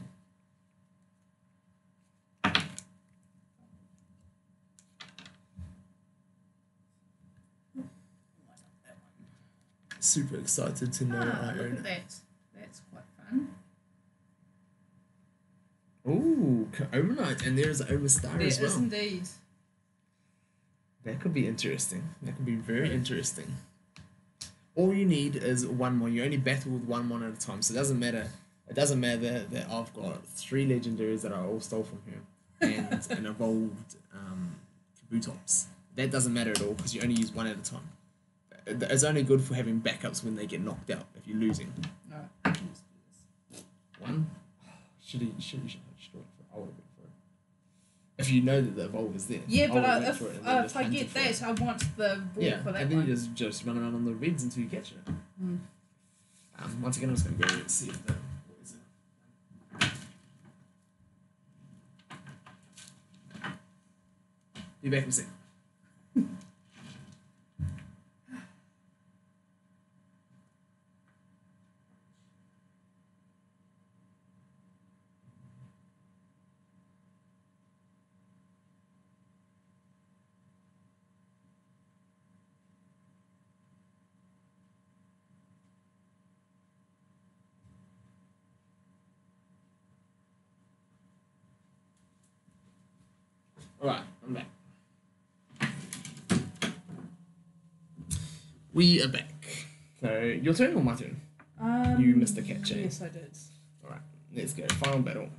Super excited to know I Look own at it. that. That's quite fun. Ooh, Overnight, and there's Overstar There as well. is indeed. That could be interesting. That could be very interesting. All you need is one more. You only battle with one at a time, so it doesn't matter. It doesn't matter that I've got 3 legendaries that I all stole from her and an evolved Kabutops. That doesn't matter at all because you only use one at a time. It's only good for having backups when they get knocked out if you're losing. Alright, let's do this. One. Should have went for it. I would have went for it. If you know that the evolve is there. Yeah, but went for it and then if just I hunted get for that, it. I want the ball Yeah, for that and then one. you just run around on the reds until you catch it. Mm. Once again, I'm just going to go and see if the. What is it? Be back in a sec. Alright, I'm back. We are back. So, your turn or my turn? You missed the catch, eh? Yes, I did. Alright, let's go. Final battle.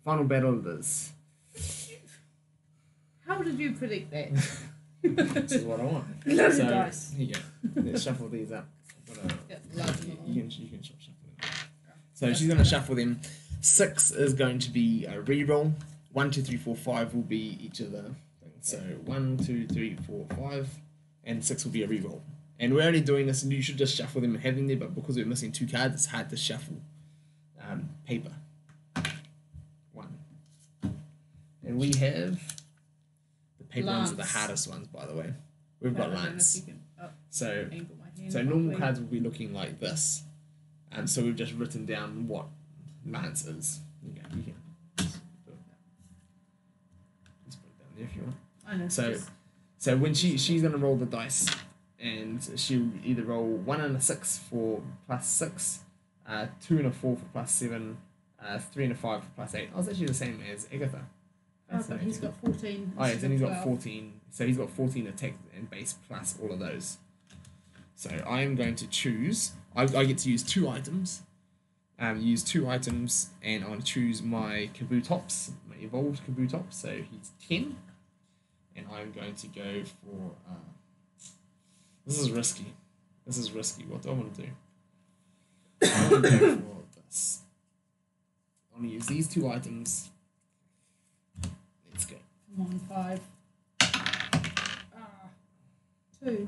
Final battle it is. How did you predict that? This is what I want. Load of So, dice. here you go. Let's shuffle these up. Yep, load them all. You can shuffle them. So she's going to shuffle them. 6 is going to be a reroll. 1, 2, 3, 4, 5 will be each of the things. So 1, 2, 3, 4, 5, and 6 will be a reroll. And we're only doing this, and you should just shuffle them and have them there, but because we're missing 2 cards, it's hard to shuffle paper. 1. And we have the paper ones are the Lance. hardest ones, by the way. We've got Lance. So Angle my hand So normal properly. cards will be looking like this. And so we've just written down what Lance is. Okay, you can just put it down there if you want. I know. So just- so when she's gonna roll the dice, and she'll either roll 1 and a 6 for +6, 2 and a 4 for +7, 3 and a 5 for +8. Oh, it's actually the same as Agatha. oh, but he's got 14. Oh, yes, and he's got 12. 14. So he's got 14 attack and base plus all of those. So I am going to choose. I get to use 2 items. Use 2 items, and I'm going to choose my Kabutops, my evolved Kabutops. So he's 10, and I'm going to go for. This is risky. What do I want to do? I want to go for this. I want to use these 2 items. Let's go. Come on, 5. 2.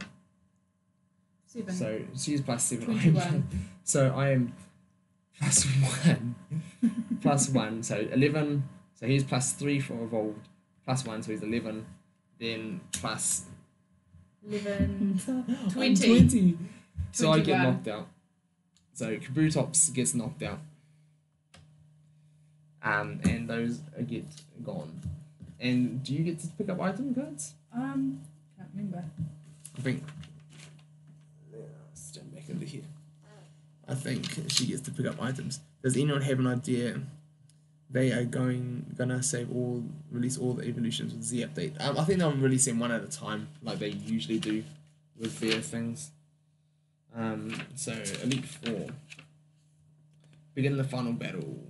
7. So she's +7. 21. So I am +1. +1. So 11. So he's +3 for evolved. +1. So he's 11. Then plus 11. I'm 20. 20. So I get 21. knocked out. So Kabutops gets knocked out. And those get gone. And do you get to pick up item cards? Can't remember. I think. Let's jump back into here. I think she gets to pick up items. Does anyone have an idea? They are gonna release all the evolutions with Z update. I think they'll release them one at a time, like they usually do with their things. So Elite 4. Begin the final battle.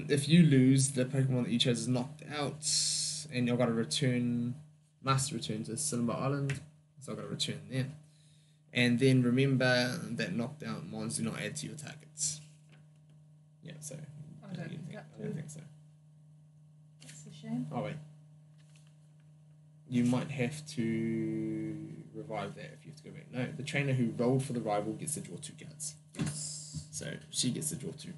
If you lose, the Pokemon that you chose is knocked out, and you've got to must return to Silver Island. So I've got to return there. And then remember that knocked out mons do not add to your targets. Yeah, so I don't think that I don't think so. That's a shame. Oh wait. You might have to revive that if you have to go back. No, the trainer who rolled for the rival gets to draw 2 cards. Yes. So she gets to draw 2.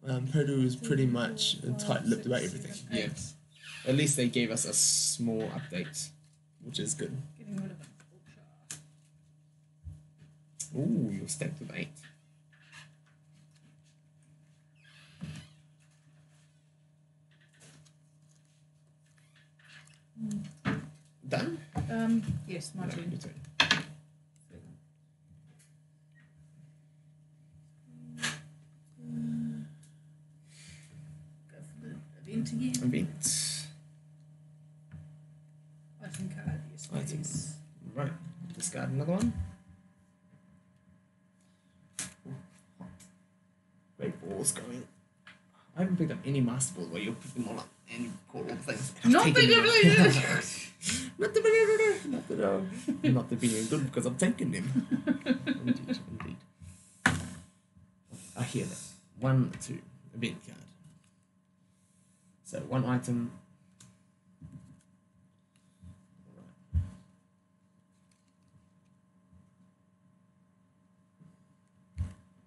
Purdue is pretty much tight-lipped about everything. Yeah. At least they gave us a small update, which is good. Getting rid of an ultra. Ooh, you're stacked with 8. Done? Yes, my No, turn. your turn. Go for the event again. Event. Item card, yes, Item. please. Right. Discard another one. Great balls going. I haven't picked up any master balls where you pick them all up and you call all the things. Not I've the taken them. not Not the being good because I'm taking them. Indeed. I hear that. 1, 2. Event card. So 1 item.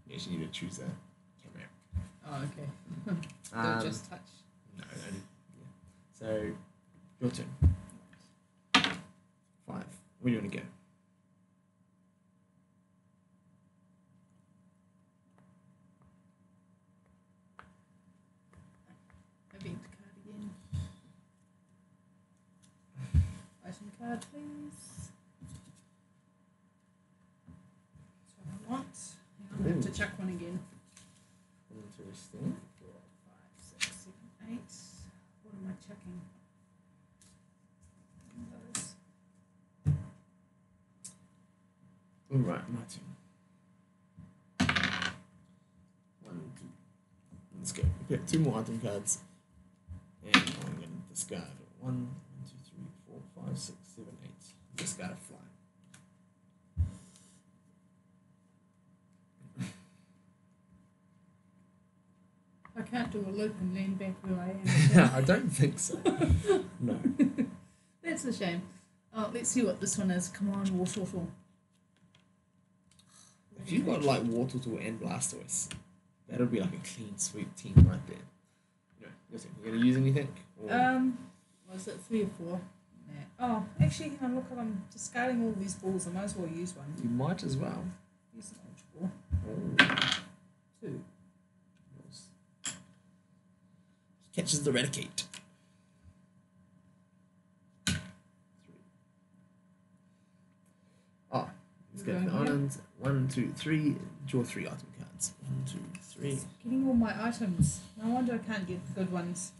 You actually need to choose a camera. Oh, okay. Don't just touch. No, only. Yeah. So, your turn. 5. Where do you want to go? Event card again. Item card, please. That's what I want. Hang on, I have to chuck one again. Interesting. 4, 5, 6, 7, 8. What am I chucking? Those. Alright, my turn. 1, 2. Let's go. We pick 2 more item cards. And I'm going to discard 1, 2, 3, 4, 5, 6, 7, 8. Discard a fly. I can't do a loop and lean back where I am. I don't think so. No. That's a shame. Oh, let's see what this one is. Come on, Wartortle. If you've got like Wartortle and Blastoise, that'll be like a clean sweep team right there. No, listen, you gonna use anything? Or Was it 3 or 4? Nah. Oh, actually, hang on, look, I'm discarding all these balls. I might as well use one. you might as well. Use an ultra ball. Oh, 2. catches the Eradicate. 3. Oh, let's go for the islands. 1, 2, 3. Draw 3 item cards. 1, 2, 3. Getting all my items. No wonder I can't get the good ones.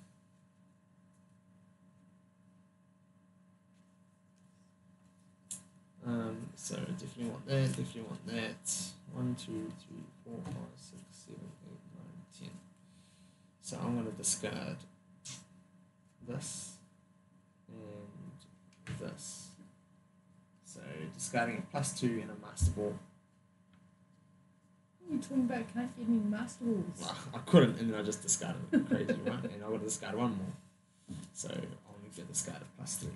So definitely want that, definitely want that. 1, 2, 3, 4, 5, 6, 7, 8, 9, 10. So I'm gonna discard this and this. So discarding a +2 and a master ball. What are you talking about? Can't get any master balls. Well, I couldn't, and then I just discarded it. Crazy, right? And I got to discard 1 more. So I'll need to discard a +3.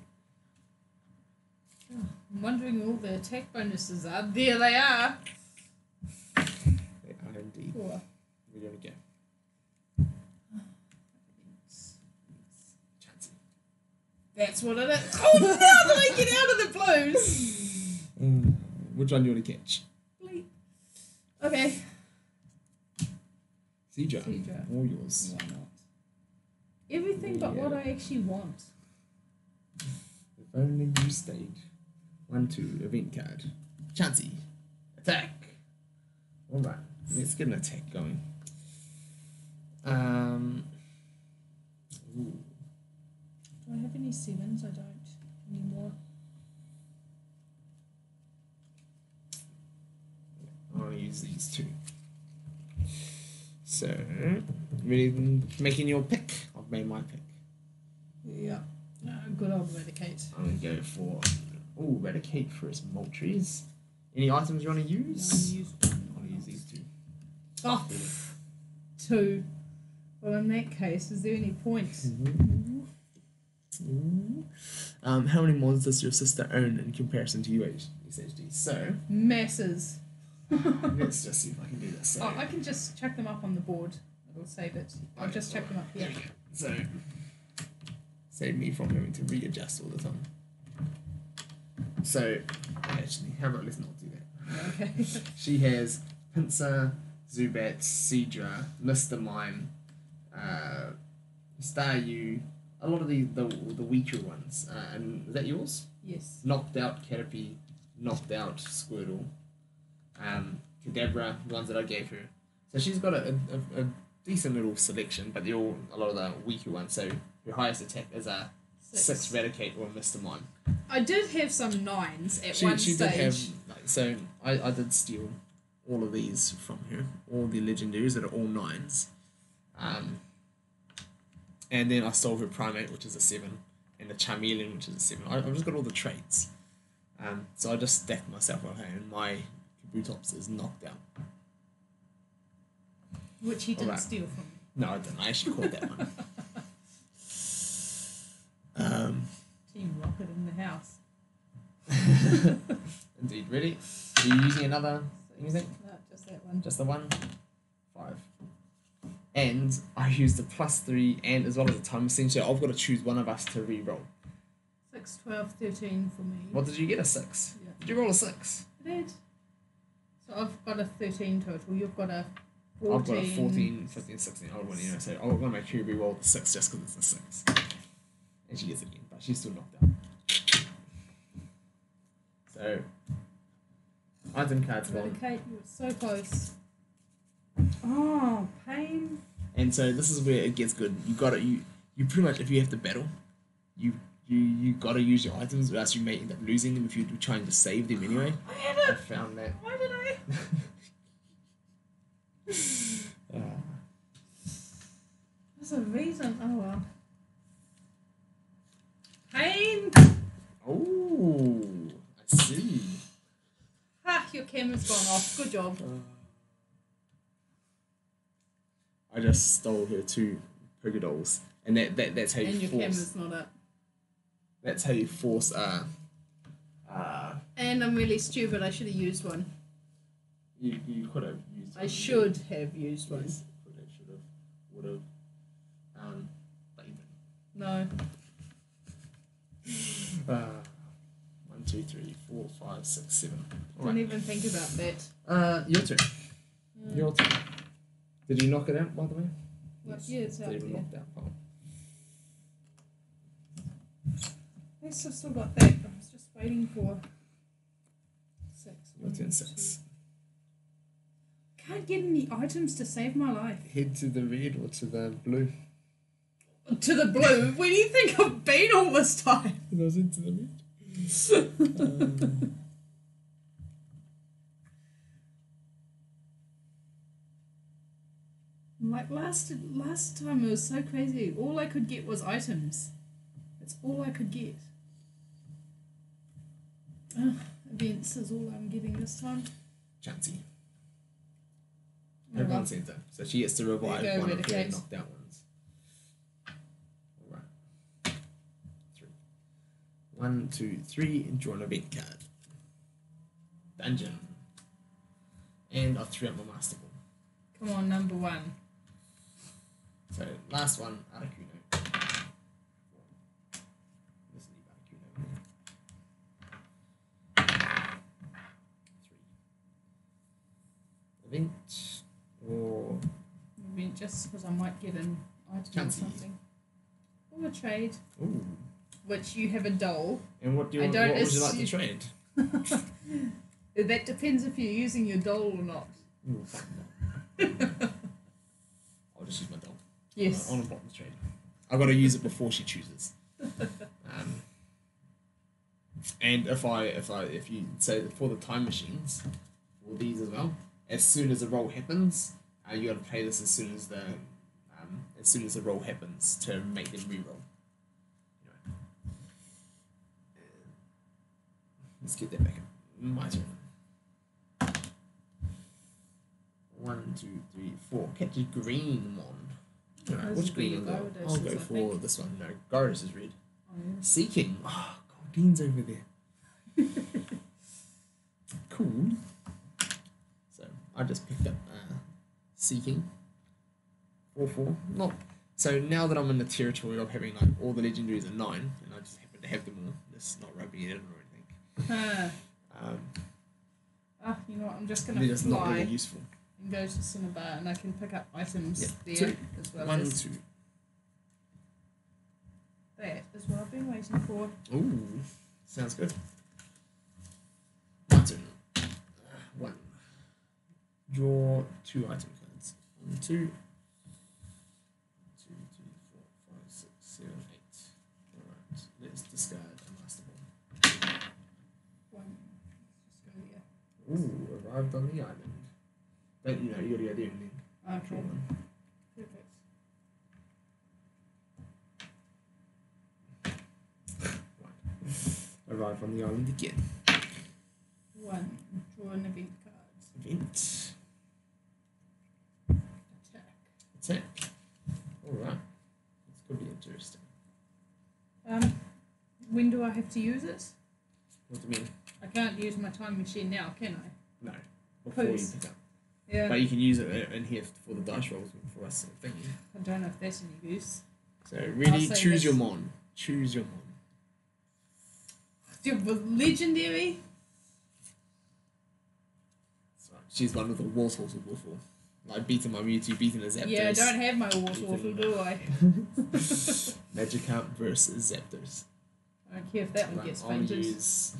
Oh, I'm wondering all the attack bonuses are. There they are. They are indeed. 4. We're going to go. Chansey. That's what it is. Oh, how did I get out of the blues? Which one do you want to catch? Bleep. Okay. Seadra. Seadra. All yours. Why not? Everything but what I actually want. If only you stayed. 1, 2, event card. Chansey. Attack. Alright, let's get an attack going. Ooh. Do I have any 7s? I don't anymore. I'll use these 2. So, really making your pick. I've made my pick. Yeah. Good old Eradicate. I'm going to go for... Ooh, Eradicate for his Moltres. Any items you want to use? I'll use these 2. Oh, 2. Well, in that case, is there any point? How many mods does your sister own in comparison to you, SHD? So, Masses. let's just see if I can do this. So, Oh, I can just chuck them up on the board. We'll save it. I'll just chuck them up here. So, save me from having to readjust all the time. So, actually, how about let's not do that. Okay. She has Pinsir, Zubat, Seadra, Mr. Mime, Staryu, a lot of the weaker ones. And is that yours? Yes. Knocked out Caterpie, knocked out Squirtle, Kadabra, the ones that I gave her. So she's got a decent little selection, but they're all a lot of the weaker ones. So her highest attack is a 6 Raticate or a Mr. Mime. I did have some 9s at one She stage. did have, so I did steal all of these from her, all the legendaries that are all 9s. And then I stole her Primate, which is a 7, and the Charmeleon, which is a 7. I've just got all the traits. So I just stacked myself out here, and my Kabutops is knocked out. Which he didn't steal from me. No, I didn't. I actually caught that one. Team Rocket in the house. Indeed. Ready? Are you using another anything? No, just that one. Just the one? 5. And I used a +3 and as well as a time machine, so I've got to choose one of us to re-roll. 6, 12, 13 for me. What did you get? A 6? Yeah. Did you roll a 6? I did. So I've got a 13 total. You've got a 14. I've got a 14, 15, 16. I want to so I'm going to make her re-roll the 6 just because it's a 6. And she gets it again, but she's still knocked out. So, item cards gone. Kate, you were so close. Oh, pain. And so this is where it gets good. You pretty much, if you have to battle, you gotta use your items, or else you may end up losing them if you're trying to save them anyway. I had it. I found that. Why did I? There's a reason. Oh well. Pain. Oh, I see. Ha! Your camera's gone off. Good job. I just stole her 2 Pokédolls, and that's how you and your force. camera's not up. That's how you force. And I'm really stupid. I should have used one. You could have used. I should have used one. Yes, could have, should have, would have. But you didn't. No. 1, 2, 3, 4, 5, 6, 7. All Didn't right. even think about that. Your turn. Your turn. Did you knock it out, by the way? Well, yeah, it's out Did you there. knock it out? Oh. At least I've still got that. I was just waiting for 6. Your turn 6. Can't get any items to save my life. Head to the red or to the blue? To the blue? Where do you think I've been all this time? I was into the red. Like last time it was so crazy. All I could get was items. That's all I could get. Events is all I'm getting this time. Chansey. Oh, Her well. one center. So she gets to revive There you go, one of her Eradicate. knocked out ones. Alright. 3. 1, 2, 3, and draw an event card. Dungeon. And I've threw out my Master Ball. Come on, number 1. So last one, Articuno. Let's leave Articuno here. 3. Event or Maybe just because I might get an item or Chansey. something. Or a trade, ooh. which you have a doll. And what do you I want, don't what would you like to assume- trade? That depends if you're using your doll or not. Ooh, fuck no. I'll just use my doll. Yes. On a bottom trade. I've got to use it before she chooses. And if you say for the time machines, for these as well, as soon as the roll happens, you got to play this as soon as the roll happens to make them re-roll. Anyway. Let's get that back up. My turn. 1, 2, 3, 4. Catch a green one. Alright, Those which would be green one? your I'll Gyarados, go I for think. this one. No, Gyarados is red. Oh, yeah. Seeking. Oh, Goldine's over there. Cool. So I just picked up Seeking 4-4. Not so now that I'm in the territory of having like all the legendaries are 9, and I just happen to have them all. It's not rubbing it in or anything. You know what? I'm just gonna They're just fly not really useful. and go to Cinnabar, and I can pick up items there 2. as well 1, as 2. that is what I've been waiting for. Ooh, sounds good. My turn. 1. Draw 2 item cards. 1, 2. 2, 3, 4, 5, 6, 7, 8. Alright, let's discard a master ball. 1. Let's just go there. Ooh, arrived on the island. Don't you know, you gotta go there and then draw Okay. one. Perfect. Arrive on the island again. 1. Draw an event card. Event. Attack. Attack. Alright. This could be interesting. When do I have to use it? What do you mean? I can't use my time machine now, can I? No. Before you Pose. pick up. Yeah. But you can use it in here for the dice rolls for us thingy. I don't know if that's any use. So ready, say choose this. your mon. Choose your mon. Legendary? So she's one with a Warthog of Waffle. Like beating my Mewtwo, beating a Zapdos. Yeah, I don't have my waterfall, Beating- do I? Magikarp versus Zapdos. I don't care if that one Right, gets I'll fainted. use.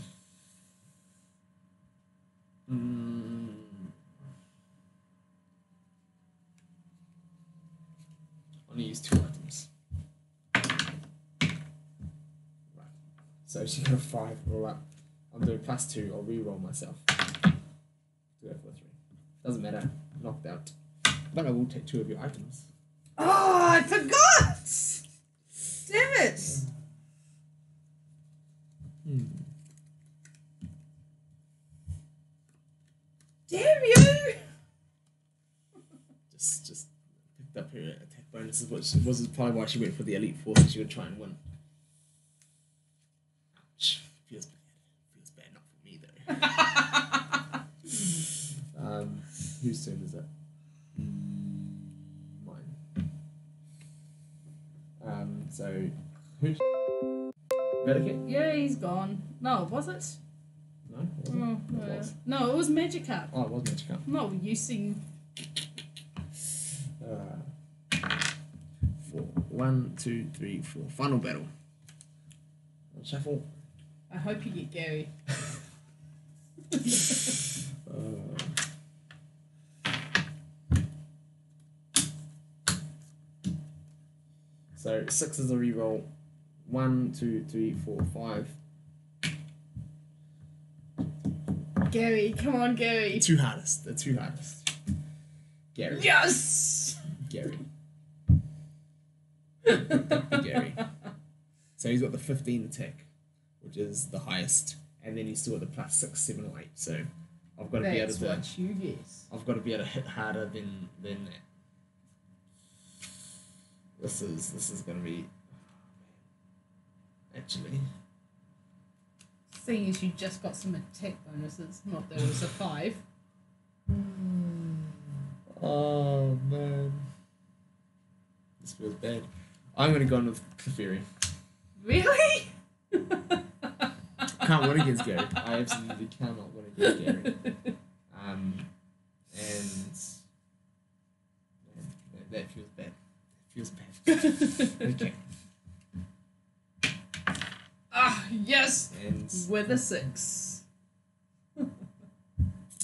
I'll use 2 items. Right. So she got a 5 roll up. I'm doing +2. I'll re-roll myself. To go for a 3. Doesn't matter. Knocked out. But I will take 2 of your items. Oh, I forgot! Damn it! Damn you! Just picked up her attack bonuses, which was probably why she went for the Elite Four, so she would try and win. Ouch. Feels bad. Feels bad, not for me though. Whose turn is it? Mine. So who's Medicate? Yeah, he's gone. No, was it? No, it wasn't. Oh, It was. no, it was Magikarp. Oh, it was Magikarp. No, using 4. 1, 2, 3, 4. Final battle. Shuffle. I hope you get Gary. So 6 is a reroll. 1, 2, 3, 4, 5. Gary, come on, Gary. The 2 hardest. The 2 hardest. Gary. Yes! Gary. Gary. So he's got the 15 attack, which is the highest, and then he's still got the +6, 7, or 8. So I've got to be able That's to. what you get. I've got to be able to hit harder than that. This is gonna be actually. Seeing as you just got some attack bonuses, not that it was a 5. Oh man, this feels bad. I'm gonna go on with Clefairy. Really? Can't win against Gary. I absolutely cannot win against Gary. And that feels bad. Feels bad. Okay. Ah, yes! And With a 6.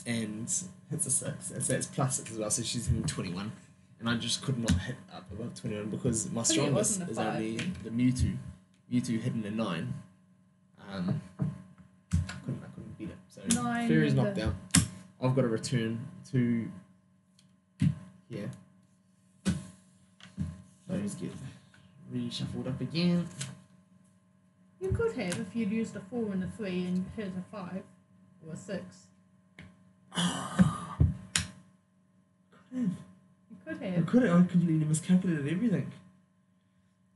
and hits a 6. And so it's +6 as well, so she's hitting 21. And I just could not hit up above 21 because my I think it strongest wasn't a is 5. only the Mewtwo. Mewtwo hitting a 9. I couldn't beat it. So 9 Fairy's with knocked the- out. I've got to return to here. Those get reshuffled up again. You could have if you'd used a 4 and a 3 and hit a 5 or a 6. You could I have. could have. I completely miscalculated everything.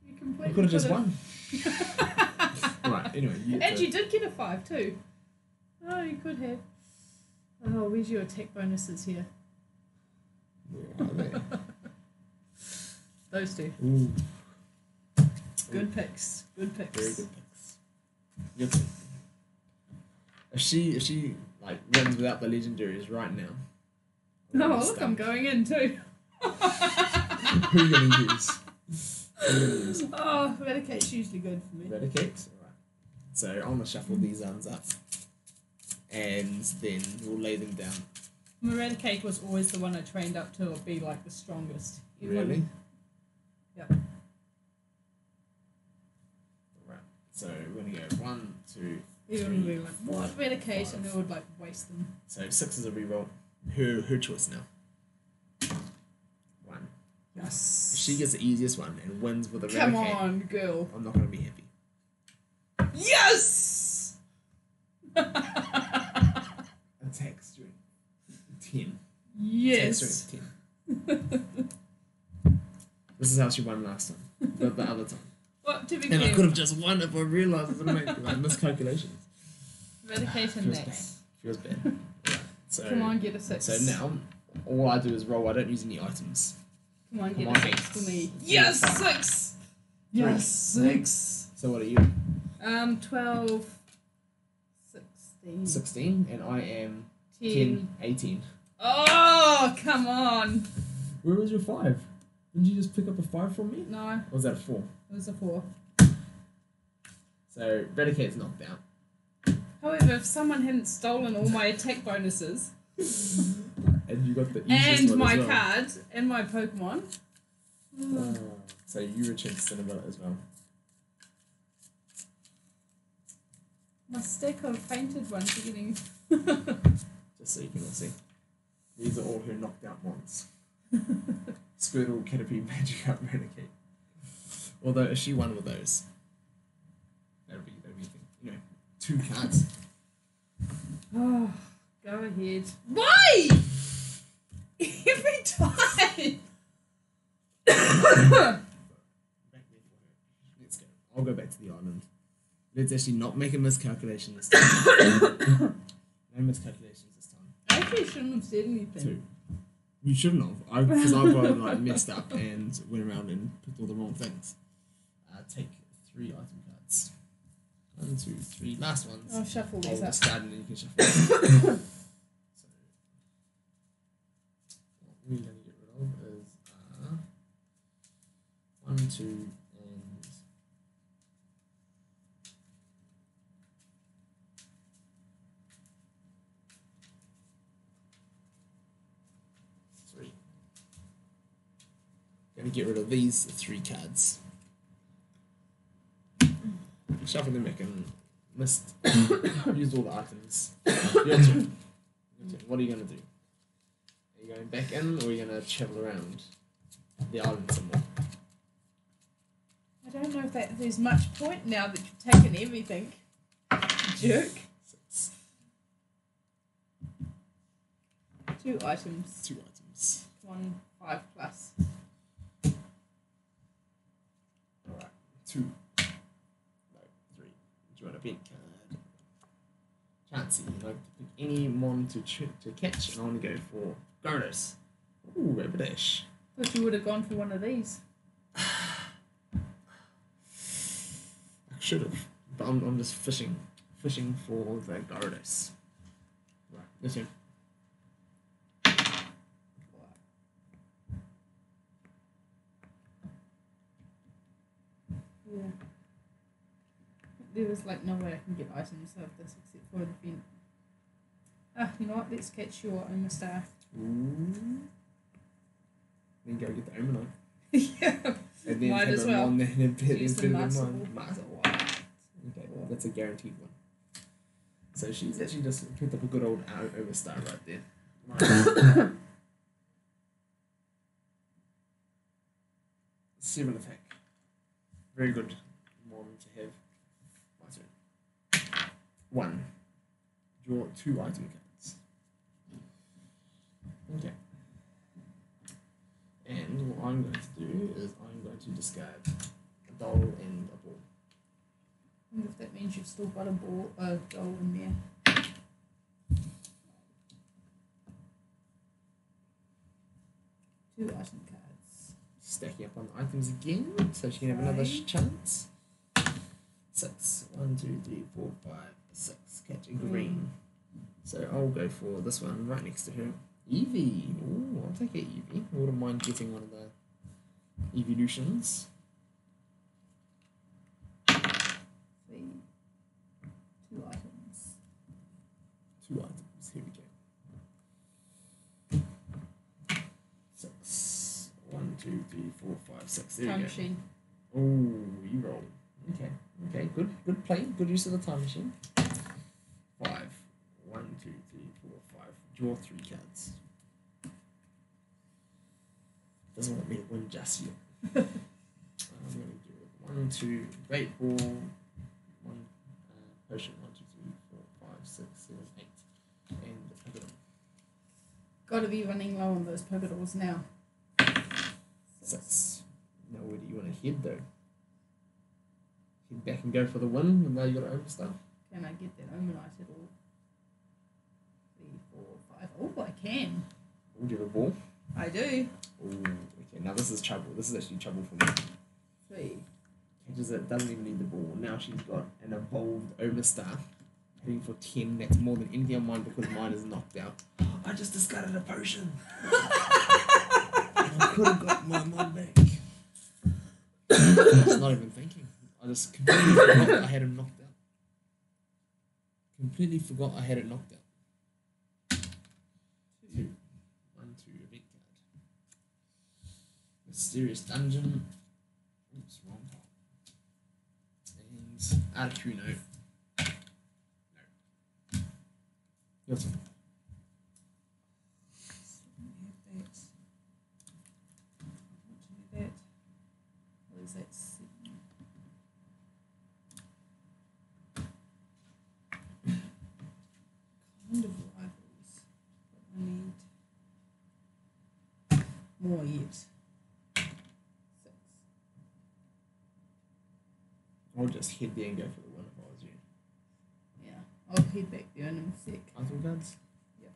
You I completely could have just could've. won. Right. Anyway, you And you did get a 5 too. Oh, you could have. Oh, where's your attack bonuses here? Where are they? Those two. Ooh. Good picks. Good picks. Very good picks. Good pick. If she like wins without the legendaries right now. No, look, I'm going in too. Who are you gonna use? Oh, Eradicate's usually good for me. Eradicate? Alright. So I'm gonna shuffle these arms up. And then we'll lay them down. Eradicate was always the one I trained up to be like the strongest. Really? Yep. Alright. So we're gonna go 1, 2. Even three, when we went, what 4, Eradicate? 5. And they would like waste them. So 6 is a reroll. Her choice now. 1. Yes. If she gets the easiest one and wins with a Come Eradicate, on, girl. I'm not gonna be happy. Yes! Attack strength 10. Yes. Attack strength 10. This is how she won last time. The other time. Well, to be And I fair, could have just won if I realised I was going to make like, miscalculations. Eradicate and Feels bad. next. Feels bad. Right. So, Come on, get a 6. So now, all I do is roll. I don't use any items. Come on, Come get on. a 6 for me. Yes, 6! Yes, 6! So what are you? 12, 16, 16, and I am 10. 10, 18. Oh, come on! Where was your 5? Didn't you just pick up a 5 from me? No, Or was that a 4? it was a 4. So, Eradicate's knocked out. However, if someone hadn't stolen all my attack bonuses And you got the easiest and one my as well. card and my Pokemon, So you return to Cinderella as well. my stack of painted ones are getting. Just so you can all see. These are all her knocked out ones. Squirtle, Caterpie, Magikarp, Eradicate. Although if she won with those, that'd be a thing. You know, 2 cards. Oh, go ahead. Why? Every time. Back there for her. Let's go. I'll go back to the island. Let's actually not make a miscalculation this time. No miscalculations this time. I actually shouldn't have said anything. 2. You shouldn't have. Because I probably like messed up and went around and picked all the wrong things. Take 3 item cards. 1, 2, 3. Last ones. I'll shuffle I'll these up. just start and then you can shuffle. So, what we're going to get rid of is 1, 2, and 3. Going to get rid of these 3 cards. Shuffle them back and missed. Used all the items. Your turn. What are you going to do? Are you going back in or are you going to travel around the island some more? I don't know if there's much point now that you've taken everything. Jerk. 6. 2 items. 2 items. 1, 5 plus. Alright. 2. No, 3. Do you want a big card? Chansey. You'd like to pick any mon to catch, and I want to go for Gyarados. Ooh, Rapidash. Thought you would have gone for one of these. I should have, but I'm just fishing for the Gyarados. Right, this turn. Yeah. There was like no way I can get items of this except for the vent. Ah, you know what? Let's catch your Oma Star. Ooh. Then go get the Omanite. Yeah. And then Might have as a well. mon and then put Use it the in master mine. ball. Master. What? Okay, well, that's a guaranteed one. So she's actually just picked up a good old Overstar right there. Right. 7 attack. Very good mon to have. My turn. 1. Draw 2 item cards. Okay. And what I'm going to do is I'm going to discard a doll and a ball. I wonder if that means you've still got a doll in there. Two item cards. stacking up on the items again, so she can have another Okay. chance. 6. 1, 2, 3, 4, 5, 6. Catch a green. So I'll go for this one right next to her. Eevee. Ooh, I'll take a Eevee. I wouldn't mind getting one of the evolutions. 3. 2 items. 2 items. Here we go. 6. 1, 2, 3, 4, 5, 6. There Time we go. machine. Oh, you roll. Okay. Okay. Good play. Good use of the time machine. 5. 1, 2, 3, 4, 5. Draw 3 cards. Doesn't want me to win just yet. I'm going to do it. 1, 2, great ball. 1 potion. 1, 2, 3, 4, 5, 6, 7, 8. And I got Gotta be running low on those Pokeballs now. 6. Now where do you want to head though? Head back and go for the win, and now you got to open stuff. Can I get that Omanite at all? 3, 4, 5. Oh, I can. Oh, do you have a ball? I do. Oh, okay. Now this is trouble. This is actually trouble for me. 3. Catches it, doesn't even need the ball. Now she's got an evolved Overstar. Hitting for 10. That's more than anything on mine because mine is knocked out. I just discarded a potion. I could have got my mod back. I was not even thinking. I just completely forgot I had him knocked out. Completely forgot I had it knocked out. 2. 1, 2, event card. Mysterious dungeon. Oops, wrong part. And Articuno. No. Your turn. Kind of rivals, but I need more yet. 6. I'll just head there and go for the win if I was you. Yeah, I'll head back there in a sec. Item cards? Yep.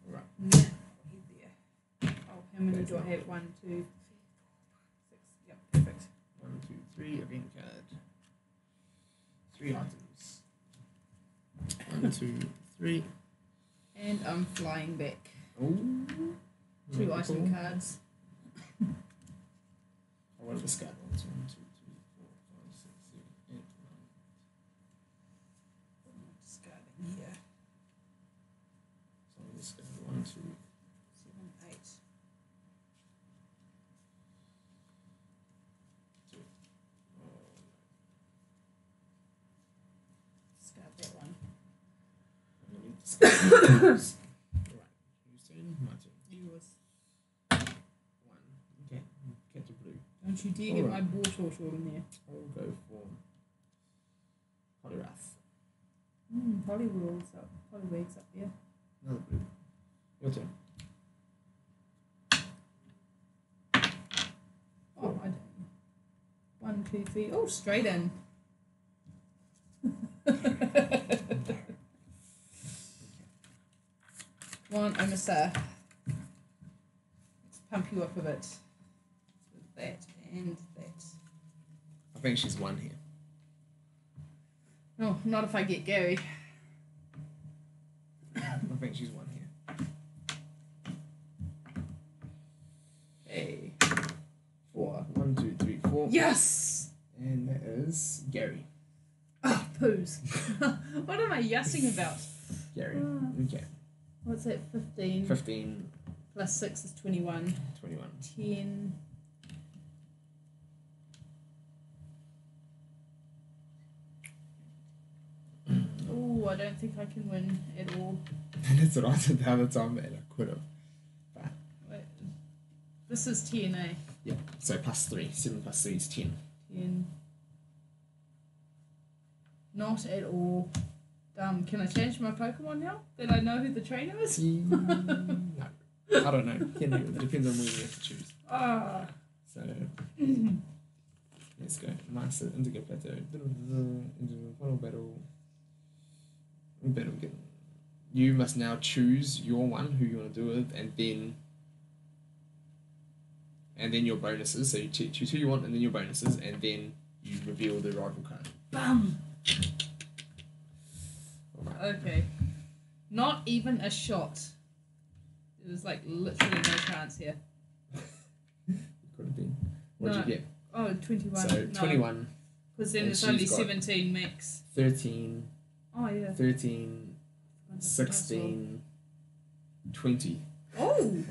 Alright. Yeah, I'll head there. Oh, how many do I have? 1, 2, 3, 4, 5, 6. Yep, perfect. 1, 2, 3, event card. 3 items. 1, 2, 3. And I'm flying back. Oh. 2 item cards. I want to discard ones. 1, 2, 3, 4, 5, 6, 7, 8, 9. I'm not discarding here. So I'll discard 1, 2. 7, 8. 2. Oh, Discard that one. no. Let me discard those. Right. Whose turn? My turn. Yours. 1. Okay. Catch a blue. Don't you dare get my ball short in there. I'll go for Poliwrath. Polywheels up. Poliwags up there. Another blue. Your turn. Oh, I don't. 1, 2, 3. Oh, straight in. Come on, Omasa. Let's pump you up a bit. With that and that. I think she's won here. No, not if I get Gary. I think she's won here. Hey. 4. 1, 2, 3, 4. Yes! And that is Gary. Ah, poos. What am I yassing about? Gary. Okay. What's that? 15. 15, Plus 6 is 21. 21. 10. Oh, I don't think I can win at all. That's what I did the other time, and I could have. But Wait. This is 10, eh? yeah, so plus 3. 7 plus 3 is 10. 10. Not at all. Can I change my Pokemon now? That I know who the trainer is? No. I don't know. Can you? It depends on where you have to choose. Ah. So let's go. Master Indigo Plateau. Into final battle. Battle again. You must now choose your one who you want to do it, and then and then your bonuses. So you choose who you want, and then your bonuses, and then you reveal the rival card. Bam! Alright. Okay. Not even a shot. There's like literally no chance here. Could have been. What did you get? Oh, 21. So no. 21. Because then And it's only she's got 17 max. 13. Oh, yeah. 13. 16. 20. Oh!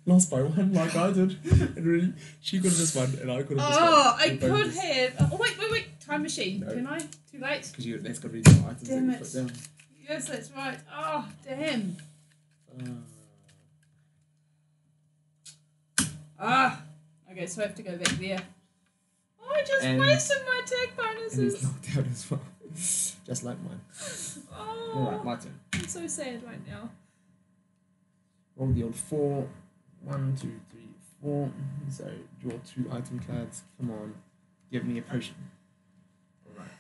Lost by one, like I did. And really, she could have just won, and I could have just won. Oh, I could have. Oh, wait. Time machine. No. Can I? Too late? Because that's got to be the items Damn that you it. put down. Yes, that's right. Oh, damn. Okay, so I have to go back there. Oh, I just wasted my attack bonuses. And he's knocked out as well. Just like mine. Oh. Alright, my turn. I'm so sad right now. Roll the old 4. 1, 2, 3, 4. So draw 2 item cards. Come on. Give me a potion. Alright.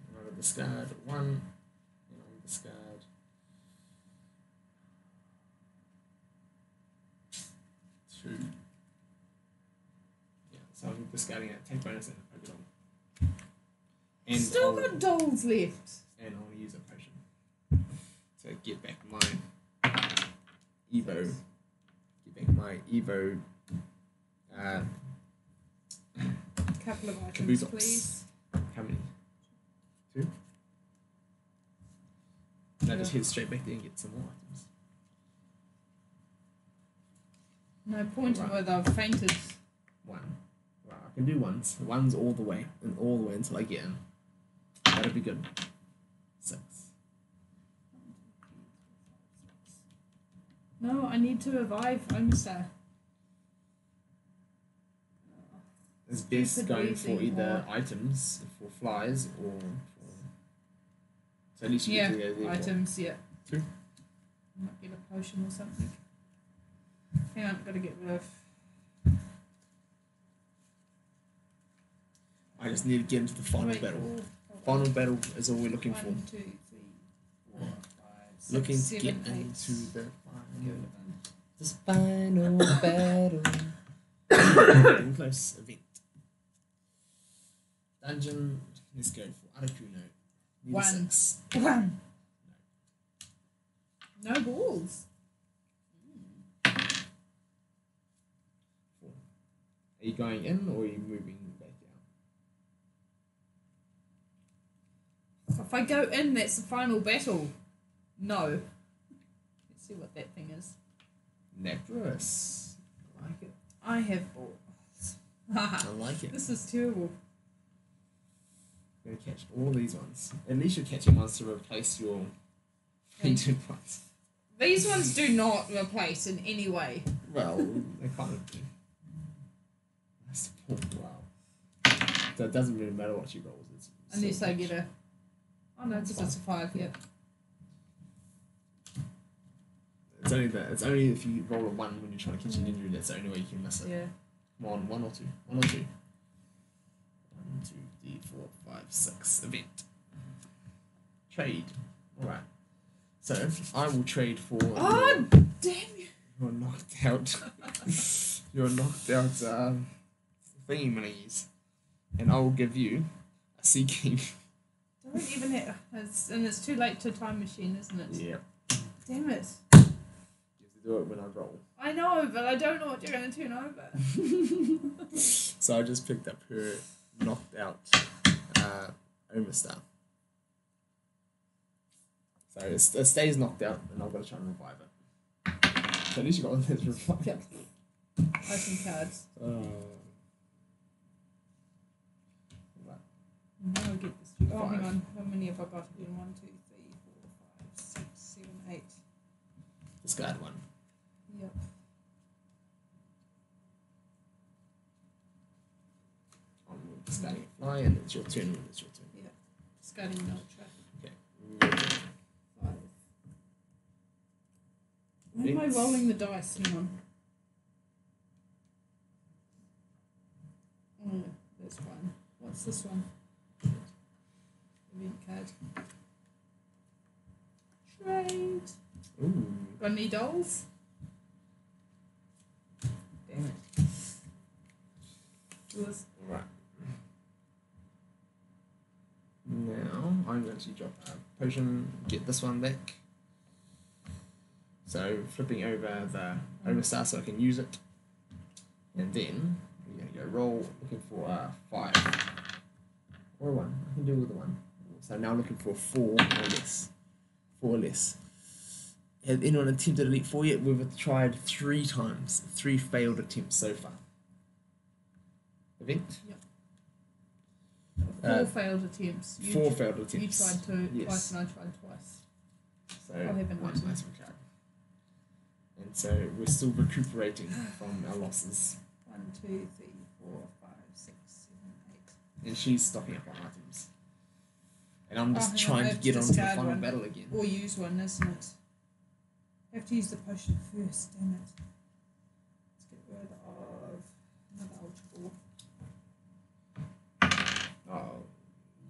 I'm going to discard 1. And I'll discard 2. Yeah, so I'm discarding a take bonus and a Pokemon. And Still I'll- got dolls left. and I'll use a potion to get back my Evo. Get back my Evo. Couple of items, Caboodles. please. How many? 2? No, just head straight back there and get some more items. No point Right. whether I've fainted. 1. Right, I can do ones. Ones all the way, and all the way until I get in. That'll be good. 6. No, I need to revive Omstar. It's best Stupid going for breathing either or- items, for flies, or for... So at least you Yeah, get to go there. items, yeah. 2. Might get a potion or something. Hang on, gotta get rid of. I just need to get into the final Wait, battle. hold on. Final battle is all we're looking 1, for. 2, 3, 4, 5, 6, Looking to 7, get 8. into the final, Go. this final battle. Getting close. Event. Dungeon. Let's go for Arakuno. Need a 1. 6. 1. No balls. 4. Are you going in or are you moving back out? If I go in, that's the final battle. No. Let's see what that thing is. Napris. I like it. I have balls. I like it. This is terrible. I'm going to catch all these ones. At least you're catching ones to replace your painted ones. These ones do not replace in any way. Well, they kind of do. That's the point. Wow. So it doesn't really matter what you roll. It's Unless so I much. get a... Oh no, That's because it's a 5, yeah. It's only if you roll a 1 when you're trying to catch an injury, that's the only way you can miss it. Yeah. Come on, 1 or 2. 1 or 2. 1, 2, 3, 4, 5, 6. Event. Trade. Alright. So, I will trade for... Oh, damn you. You're knocked out. You're knocked out thingy monies. And I will give you a Sea King. Don't even have... it's too late to time machine, isn't it? Yeah. Damn it. You have to do it when I roll. I know, but I don't know what you're going to turn over. So I just picked up her knocked out Omastar. So it stays knocked out, and I've got to try and revive it. So at least you got this revive. Yep. Open cards. Right. Now I get this. Oh, hang 5. on. How many have I got again? 1, 2, 3, 4, 5, 6, 7, 8. Discard 1. Yep. I'm discarding a fly, and it's your turn when it's your turn. Yep. Discarding an ultra. Okay. 5. Why am I rolling the dice? Hang on. Oh, that's one. What's this one? Event card. Trade. Ooh. Got any dolls? Damn it. Was Right. Now I'm going to drop a potion, get this one back. So flipping over the Overstar so I can use it. And then we're going to go roll, looking for a 5. Or a 1. I can do with the 1. So now looking for 4 or less. 4 or less. Has anyone attempted Elite 4 yet? We've tried 3 times. 3 failed attempts so far. Event? Yep. 4 failed attempts. 4 failed attempts. You tried twice Yes. and I tried twice. So I'll have an one item. item card. And so we're still recuperating from our losses. 1, 2, 3, 4, 5, 6, 7, 8. And she's stocking up on items. And I'm just hang on, I trying to have get to onto the discard final one. battle again. Or use one, isn't it? Have to use the potion first, damn it. Let's get rid of another ultra ball. Oh,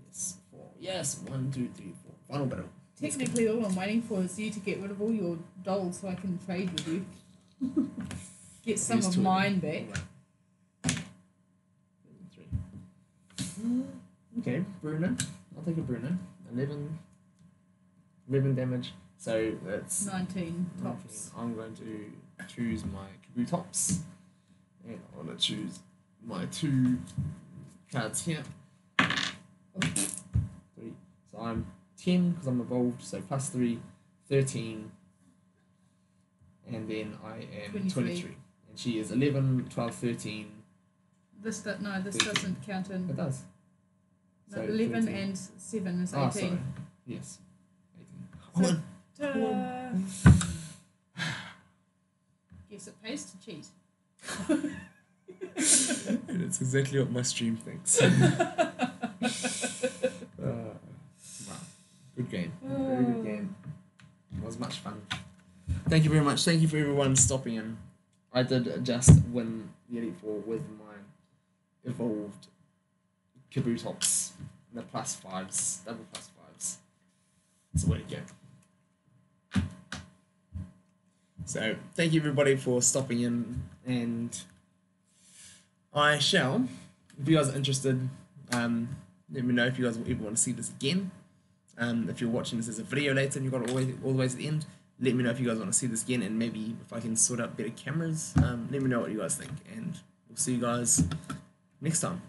yes. 4. Yes, 1, 2, 3, 4. Final battle. Technically, all I'm waiting for is you to get rid of all your dolls so I can trade with you. Get some These of two. mine back. Right. 3. Okay, Bruno. I'll take a Bruno. 11 damage. So that's 19 tops. I'm going to choose my Kabutops. And I want to choose my 2 cards here. 3. So I'm 10 because I'm evolved, so plus 3, 13. And then I am 23. And she is 11, 12, 13. This 13. Doesn't count in. It does. No, So 11 13. and 7 is 18. Oh, sorry. Yes. 18. So- Come on. Ta-da! Guess it pays to cheat. And it's exactly what my stream thinks. Wow. Good game. Very good game. It was much fun. Thank you very much. Thank you for everyone stopping in. I did just win the Elite 4 with my evolved Kabutops. The +5s. Double +5s. It's the way to go. So, thank you everybody for stopping in, and I shall, if you guys are interested, let me know if you guys ever want to see this again. If you're watching this as a video later and you've got it all the way to the end, let me know if you guys want to see this again, and maybe if I can sort out better cameras, let me know what you guys think, and we'll see you guys next time.